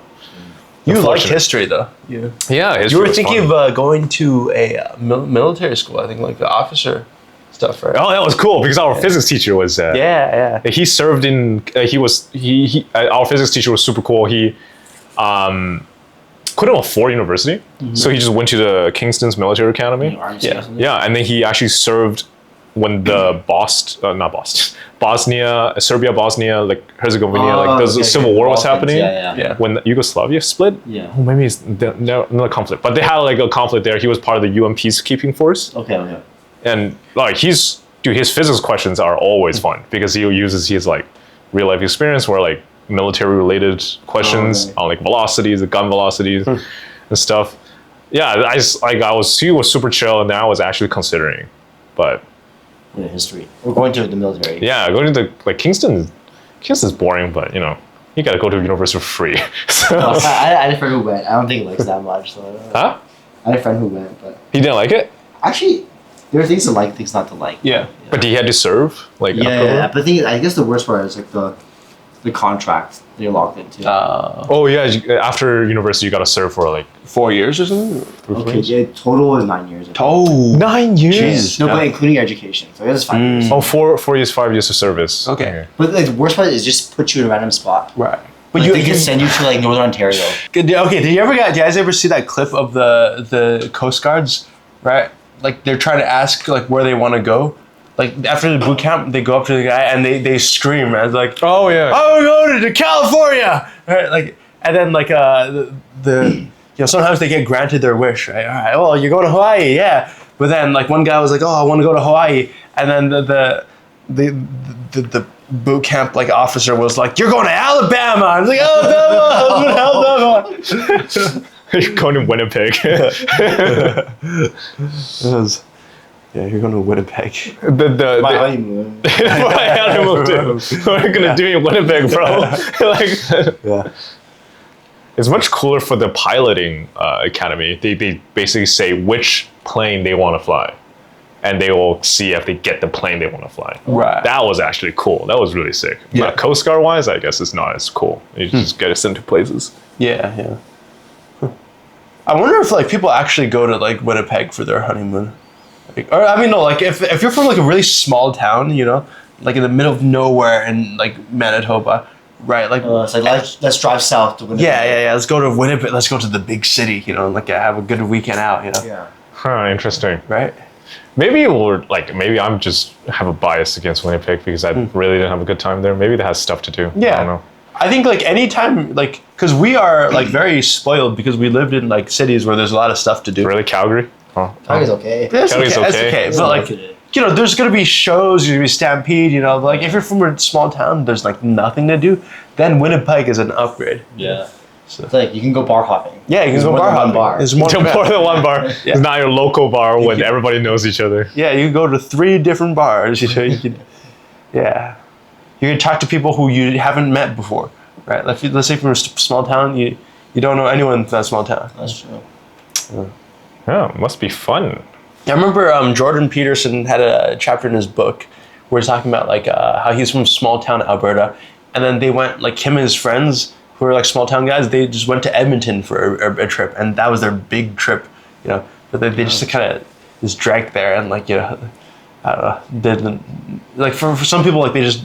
You liked Unfortunate. history though. Yeah. Yeah, history You were was thinking fun. of going to a military school. I think like the officer stuff, right? Oh, that was cool because our physics teacher was. Yeah. He served in. Our physics teacher was super cool. He couldn't afford university, so he just went to the Kingston's military academy. Yeah. Yeah, and then he actually served when the Serbia, Bosnia, like Herzegovina, like the civil war was happening. Yeah. When Yugoslavia split. Yeah. Oh, maybe it's no conflict, but they had like a conflict there. He was part of the UN peacekeeping force, Okay. and like his physics questions are always fun because he uses his like real life experience where like military related questions on like velocities, the gun velocities, and stuff. Yeah, he was super chill, and then I was actually considering, but. History. We're going to the military. Yeah, going to like Kingston's boring, but you know, you gotta go to university for free. So. I had a friend who went. I don't think he likes that much. So Huh? I had a friend who went, but He didn't like it? actually, there are things to like, things not to like. Yeah. But he had to serve? Like Yeah. But the thing is, I guess the worst part is like the contract that you're locked into. Oh yeah, after university you gotta serve for like 4 years or something. Okay, yeah, total is 9 years. Oh. 9 years. Jesus. No, Yeah. but including education. So I guess it's 5 years. Oh, 4 years, 5 years of service. Okay. But like, the worst part is just put you in a random spot. Right. But they can send you to like Northern Ontario. Okay, did you guys ever see that clip of the Coast Guards, right? Like they're trying to ask like where they want to go. Like after the boot camp, they go up to the guy and they scream and it's like, Oh yeah. "I want to go to California!" Right? Like, and then like the you know, sometimes they get granted their wish. Right? All right, well, you're going to Hawaii, yeah. But then like one guy was like, "Oh, I want to go to Hawaii," and then the boot camp like officer was like, "You're going to Alabama." I was like, "Alabama." You're going to Winnipeg. Yeah, you're going to Winnipeg. My honeymoon. My honeymoon too. What are you gonna do in Winnipeg, bro? Like, Yeah. it's much cooler for the piloting academy. They basically say which plane they want to fly, and they will see if they get the plane they want to fly. Right. That was actually cool. That was really sick. Yeah. But Coast Guard wise, I guess it's not as cool. You just get us into places. Yeah. Huh. I wonder if like people actually go to like Winnipeg for their honeymoon. Like, or I mean, no, like if you're from like a really small town, you know, like in the middle of nowhere in like Manitoba, right? Like, It's like let's drive south to Winnipeg. yeah. Let's go to Winnipeg. Let's go to the big city, you know, and like have a good weekend out, you know, Yeah. Huh, interesting. right? Maybe maybe I'm just have a bias against Winnipeg because I really didn't have a good time there. Maybe that has stuff to do. I Yeah. don't know. I think like anytime, like, because we are like very spoiled because we lived in like cities where there's a lot of stuff to do. Really, Calgary? Oh. Calgary's okay. That's Calgary's okay. That's okay. okay. It's But like, okay. you know, there's gonna be shows. There's gonna be Stampede. You know, like if you're from a small town, there's like nothing to do. Then Winnipeg is an upgrade. Yeah. It's like you can go bar hopping. Yeah, you can There's go more bar than one hopping. bar. There's more. More than one bar. Yeah. It's not your local bar when can- everybody knows each other. Yeah, you can go to 3 different bars. You know, you can. Yeah, you can talk to people who you haven't met before, right? Like, let's say from a small town, you don't know anyone in that small town. That's true. Yeah, must be fun. I remember Jordan Peterson had a chapter in his book where he's talking about like how he's from small town Alberta, and then they went like him and his friends who were like small town guys. They just went to Edmonton for a trip, and that was their big trip, you know. But they just kind of just drank there, and like, you know, I don't know, didn't like for some people like they just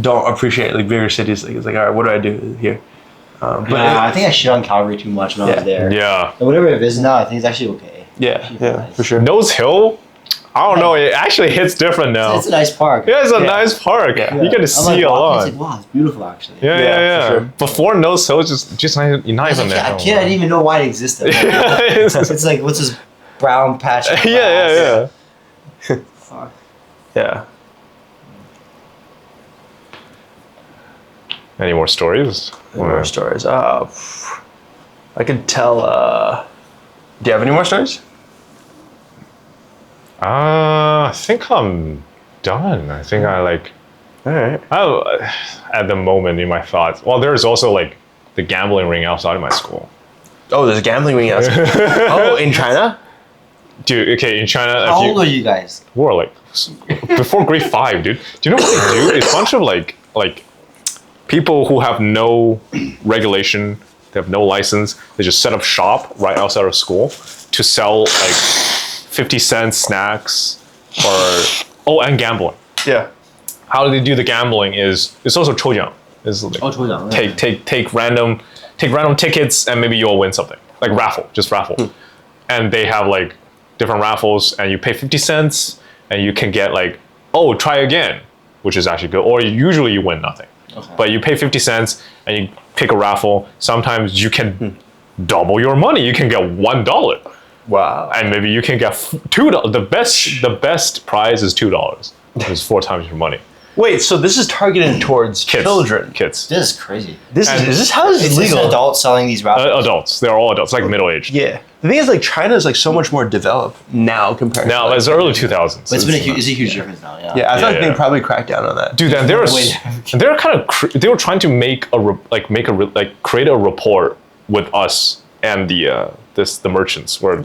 don't appreciate like bigger cities. Like it's like, all right, what do I do here? But I think I shit on Calgary too much when I was there. Yeah. And whatever it is now, I think it's actually okay. yeah, nice. for sure. Nose Hill, I don't know. It actually hits different now. It's a nice park. Yeah, it's a nice park. Yeah. You get to I'm see a walking, lot. it's like, wow, it's beautiful actually. Yeah. for sure. Before Nose Hill, it's just not, you're not As a even kid, there. I didn't even know why it existed. It's like, what's this brown patch of grass? Fuck. Yeah. Any more stories? More stories. I could tell. Do you have any more stories? I think I'm done. I think I like. All right. At the moment in my thoughts. Well, there's also like the gambling ring outside of my school. Oh, there's a gambling ring outside. Oh, in China? Dude, okay, in China, How old are you guys? we're like before grade 5, dude. Do you know what they do? It's a bunch of like people who have no regulation, they have no license. They just set up shop right outside of school to sell like 50-cent snacks and gambling. Yeah. How do they do the gambling is it's also 抽奖. Is like抽奖, take random tickets and maybe you'll win something. Like just raffle. And they have like different raffles and you pay 50 cents and you can get like, oh, try again, which is actually good. Or usually you win nothing. Okay. But you pay 50 cents and you pick a raffle. Sometimes you can double your money. You can get $1. Wow. And maybe you can get $2. The best prize is $2. It's 4 times your money. Wait, so this is targeted towards children? Kids. This is crazy. How is this It's legal? adults selling these raffles. Adults. They're all adults, like middle-aged. Yeah. The thing is, like, China is like so much more developed now compared to Now, like, it's the early 2000s. But it's a huge difference now. Yeah. Yeah, I thought Yeah. they probably cracked down on that. Dude, and they're kind of they were trying to create a rapport with us and the merchants or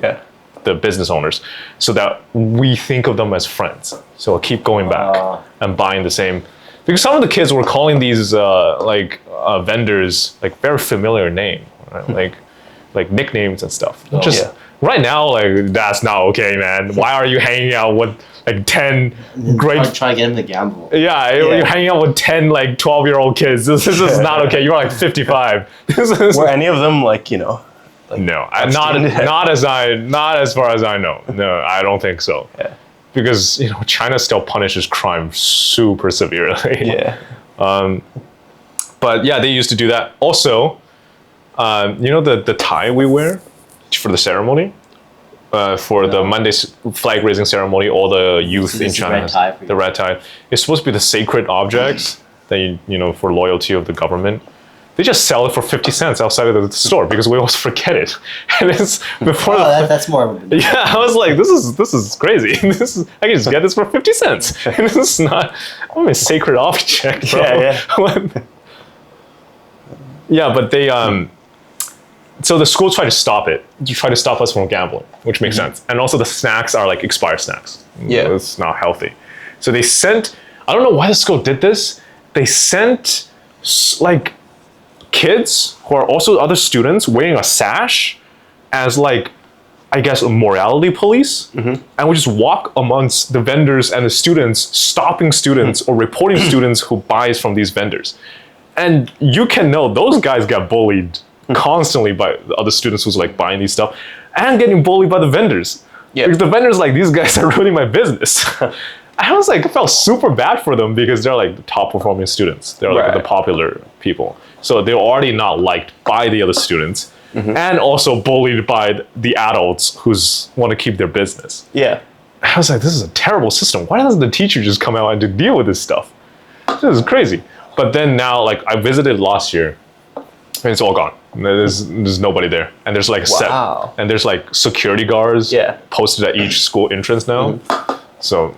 the business owners, so that we think of them as friends. So I'll keep going back and buying the same, because some of the kids were calling these vendors like very familiar name, right? like nicknames and stuff. Right now, like that's not okay, man. Why are you hanging out with like 10 great? Try to get them to gamble. Yeah, you're hanging out with 10 like 12-year-old kids. This is not okay. You're like 55. Were any of them like, you know? Like, no, not as far as I know. No, I don't think so. Yeah. Because China still punishes crime super severely. Yeah. But yeah, they used to do that. Also, the tie we wear for the ceremony, for the Monday flag raising ceremony, all the youth in China, the red tie, it's supposed to be the sacred objects that for loyalty of the government. They just sell it for 50 cents outside of the store because we always forget it. And it's before. That's more. Yeah, I was like, this is crazy. I can just get this for 50 cents. And this is not a sacred object, bro. Yeah. Yeah, but they so the school tried to stop it, to try to stop us from gambling, which makes sense. And also the snacks are like expired snacks. Yeah. It's not healthy. So they sent, I don't know why the school did this. They sent like kids who are also other students wearing a sash as like, I guess, a morality police. And we just walk amongst the vendors and the students, stopping students or reporting students who buys from these vendors. And you can know those guys get bullied constantly by the other students who's like buying these stuff and getting bullied by the vendors. Yeah. Because the vendors like, these guys are ruining my business. I was like, I felt super bad for them because they're like the top performing students. They're like the popular people. So they're already not liked by the other students and also bullied by the adults who's want to keep their business. Yeah. I was like, this is a terrible system. Why doesn't the teacher just come out and to deal with this stuff? This is crazy. But then now, like I visited last year and it's all gone. There's nobody there. And there's like and there's like security guards posted at each school entrance now. So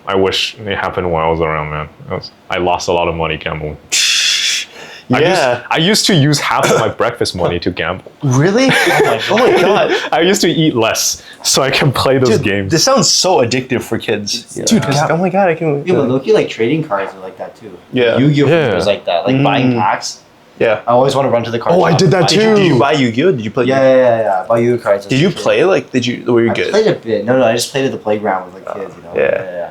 I wish it happened when I was around, man. I lost a lot of money gambling. Yeah. I used to use half of my breakfast money to gamble. Really? Oh my god. I used to eat less so I can play those games. This sounds so addictive for kids. Dude, oh my god, I can. Yeah, but look, like trading cards are like that too. Yeah. Yu-Gi-Oh Yeah. was like that. Like buying packs. Yeah. I always want to run to the card. Oh, I shop did and that buy- too. Did you buy Yu-Gi-Oh? Did you play? Yeah. Buy Yu-Gi-Oh cards. as Did a you kid. play? Like, were you I good? played a bit. No, I just played at the playground with like kids. You know. Yeah. Yeah.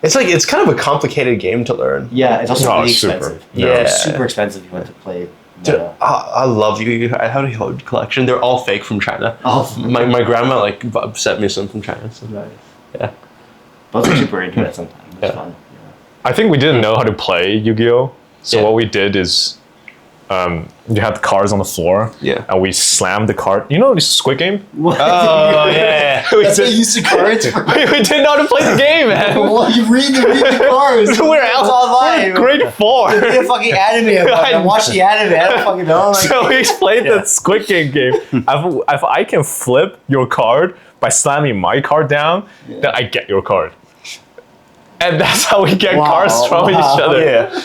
It's like it's kind of a complicated game to learn. Yeah, it's also Oh, really super. expensive. Yeah. It's super expensive. If you want to play. Dude, Meta. I love Yu-Gi-Oh. I have a huge collection. They're all fake from China. Oh, My grandma like sent me some from China. So. nice. Yeah. But I was super into it sometimes. It's Yeah. fun. I think we didn't know how to play Yu-Gi-Oh! So Yeah. what we did is you had the cards on the floor. Yeah. And we slammed the card. You know this Squid Game? What? Oh yeah. we, That's what you did, used to cards for. we didn't know how to play the game, man. Well, you read the cards. We're It's out online. grade 4. Be a fucking anime about it. I watch the anime. I don't fucking know. Like, So we played Yeah. the Squid game. If I can flip your card by slamming my card down, then I get your card. And that's how we get Wow, cards from wow. each other. Yeah.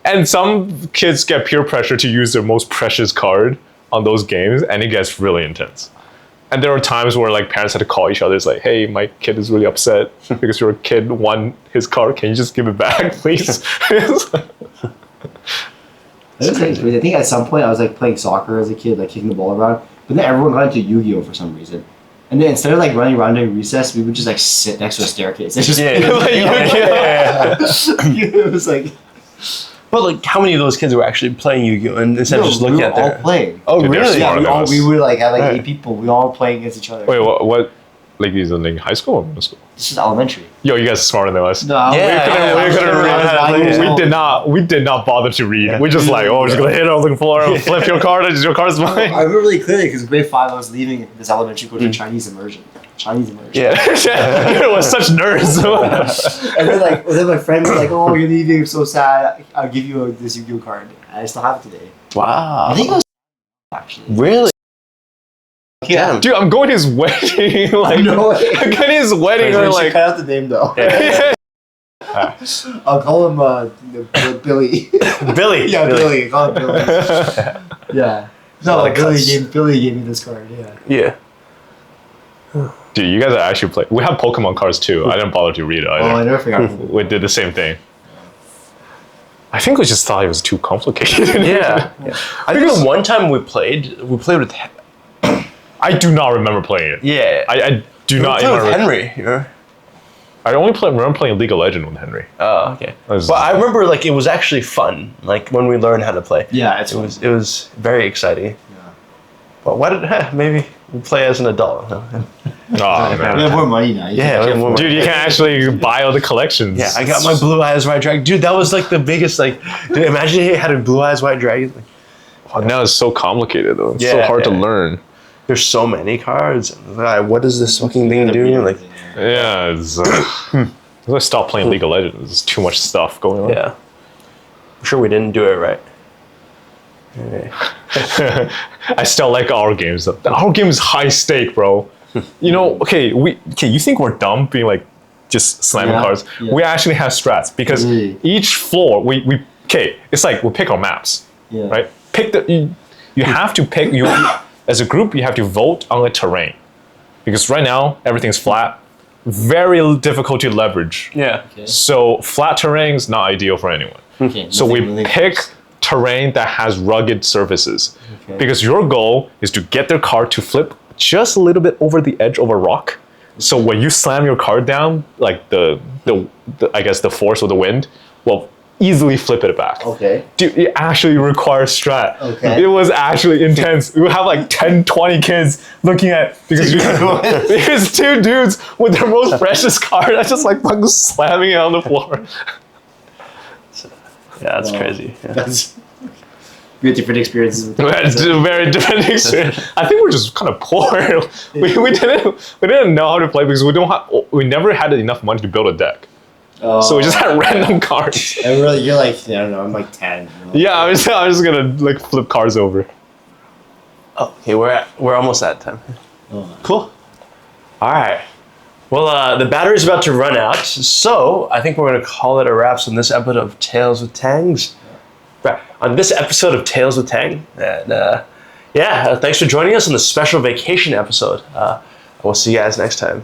And some kids get peer pressure to use their most precious card on those games, and it gets really intense. And there are times where like parents had to call each other. It's like, hey, my kid is really upset because your kid won his card. Can you just give it back, please? I think at some point I was like playing soccer as a kid, like kicking the ball around. But then everyone got into Yu-Gi-Oh for some reason. And then instead of like running around during recess, we would just like sit next to a staircase. And just Like, yeah. It was like But like, how many of those kids were actually playing Yu-Gi-Oh and instead of just looking we were at all their? playing. Oh Dude, they're really? smart. Yeah, we would like have like Right. 8 people. We all playing against each other. Wait, what? Like these are like high school or middle school? This is elementary. Yo, you guys are smarter than us. No, Yeah, we couldn't read. We did not bother to read. Yeah. We just like, oh, we're just gonna hit it on the floor and flip your card, and your card's mine. I remember really clearly because grade 5 I was leaving this elementary to go to Chinese immersion. Yeah. It was such nerds. And then my friend was like, "Oh, you're leaving. I'm so sad. I'll give you this Yu-Gi-Oh card." I still have it today. Wow. I think it was actually. Really. Yeah. Dude, I'm going to his wedding. Like, No way. I'm going to his wedding. We Or should like, cut out the name though. I'll call him Billy. Billy. Yeah, Billy. Call him Billy. Yeah. No, lot of cuts. Billy gave me this card. Yeah. Yeah. dude, you guys are actually play. We have Pokemon cards too. I didn't bother to read it Oh, I either. never forgot. We did the same thing. I think we just thought it was too complicated. Yeah. I think the one time we played with. I do not remember playing it. Yeah. I do We not played even with remember. Henry. You know? I only remember playing League of Legends with Henry. Oh, okay. was- But I remember like it was actually fun. Like when we learned how to play. Yeah, it's It was very exciting. Yeah. But why did maybe we'll play as an adult? Huh? Oh, We man. have more money now. You Yeah, can we have more Dude, you can actually buy all the collections. Yeah, I got my Blue Eyes White Dragon. Dude, that was like the biggest like. Dude, imagine you had a Blue Eyes White Dragon. Like, Oh, now it's so complicated though. It's so Yeah, hard to yeah. learn. there's so many cards. Like, what does this fucking thing do? Like, Yeah, it's. Let's stop playing League of Legends. There's too much stuff going on. yeah. I'm sure we didn't do it right. Okay. I still like our games though. Our game is high stake, bro. You know, okay, you think we're dumb being like just slamming Yeah, cards? yeah. We actually have strats because Really? each floor we it's like we pick our maps, Yeah. right? Pick you have to pick as a group you have to vote on the terrain because right now everything's flat, very difficult to leverage. Yeah. Okay. So flat terrain is not ideal for anyone. Okay, So we nothing really- pick terrain that has rugged surfaces Okay. because your goal is to get their card to flip just a little bit over the edge of a rock. So when you slam your card down, like the I guess the force of the wind will easily flip it back. Okay. Dude, it actually requires strat. Okay. It was actually intense. We would have like 10, 20 kids looking at because two dudes with their most precious card are just like fucking slamming it on the floor. Yeah, that's Wow. crazy. Yeah. That's we had different experiences with We had a very different experience. I think we're just kind of poor. we didn't know how to play because we never had enough money to build a deck. So we just had random cards. And you're like, I don't know, I'm like 10. You know? Yeah, I was just gonna like flip cards over. Oh, okay, we're almost at time. Oh. Cool. All right. Well, the battery's about to run out, so I think we're gonna call it a wraps on this episode of Tales with Tangs. on this episode of Tales with Tang. And thanks for joining us on the special vacation episode. We'll see you guys next time.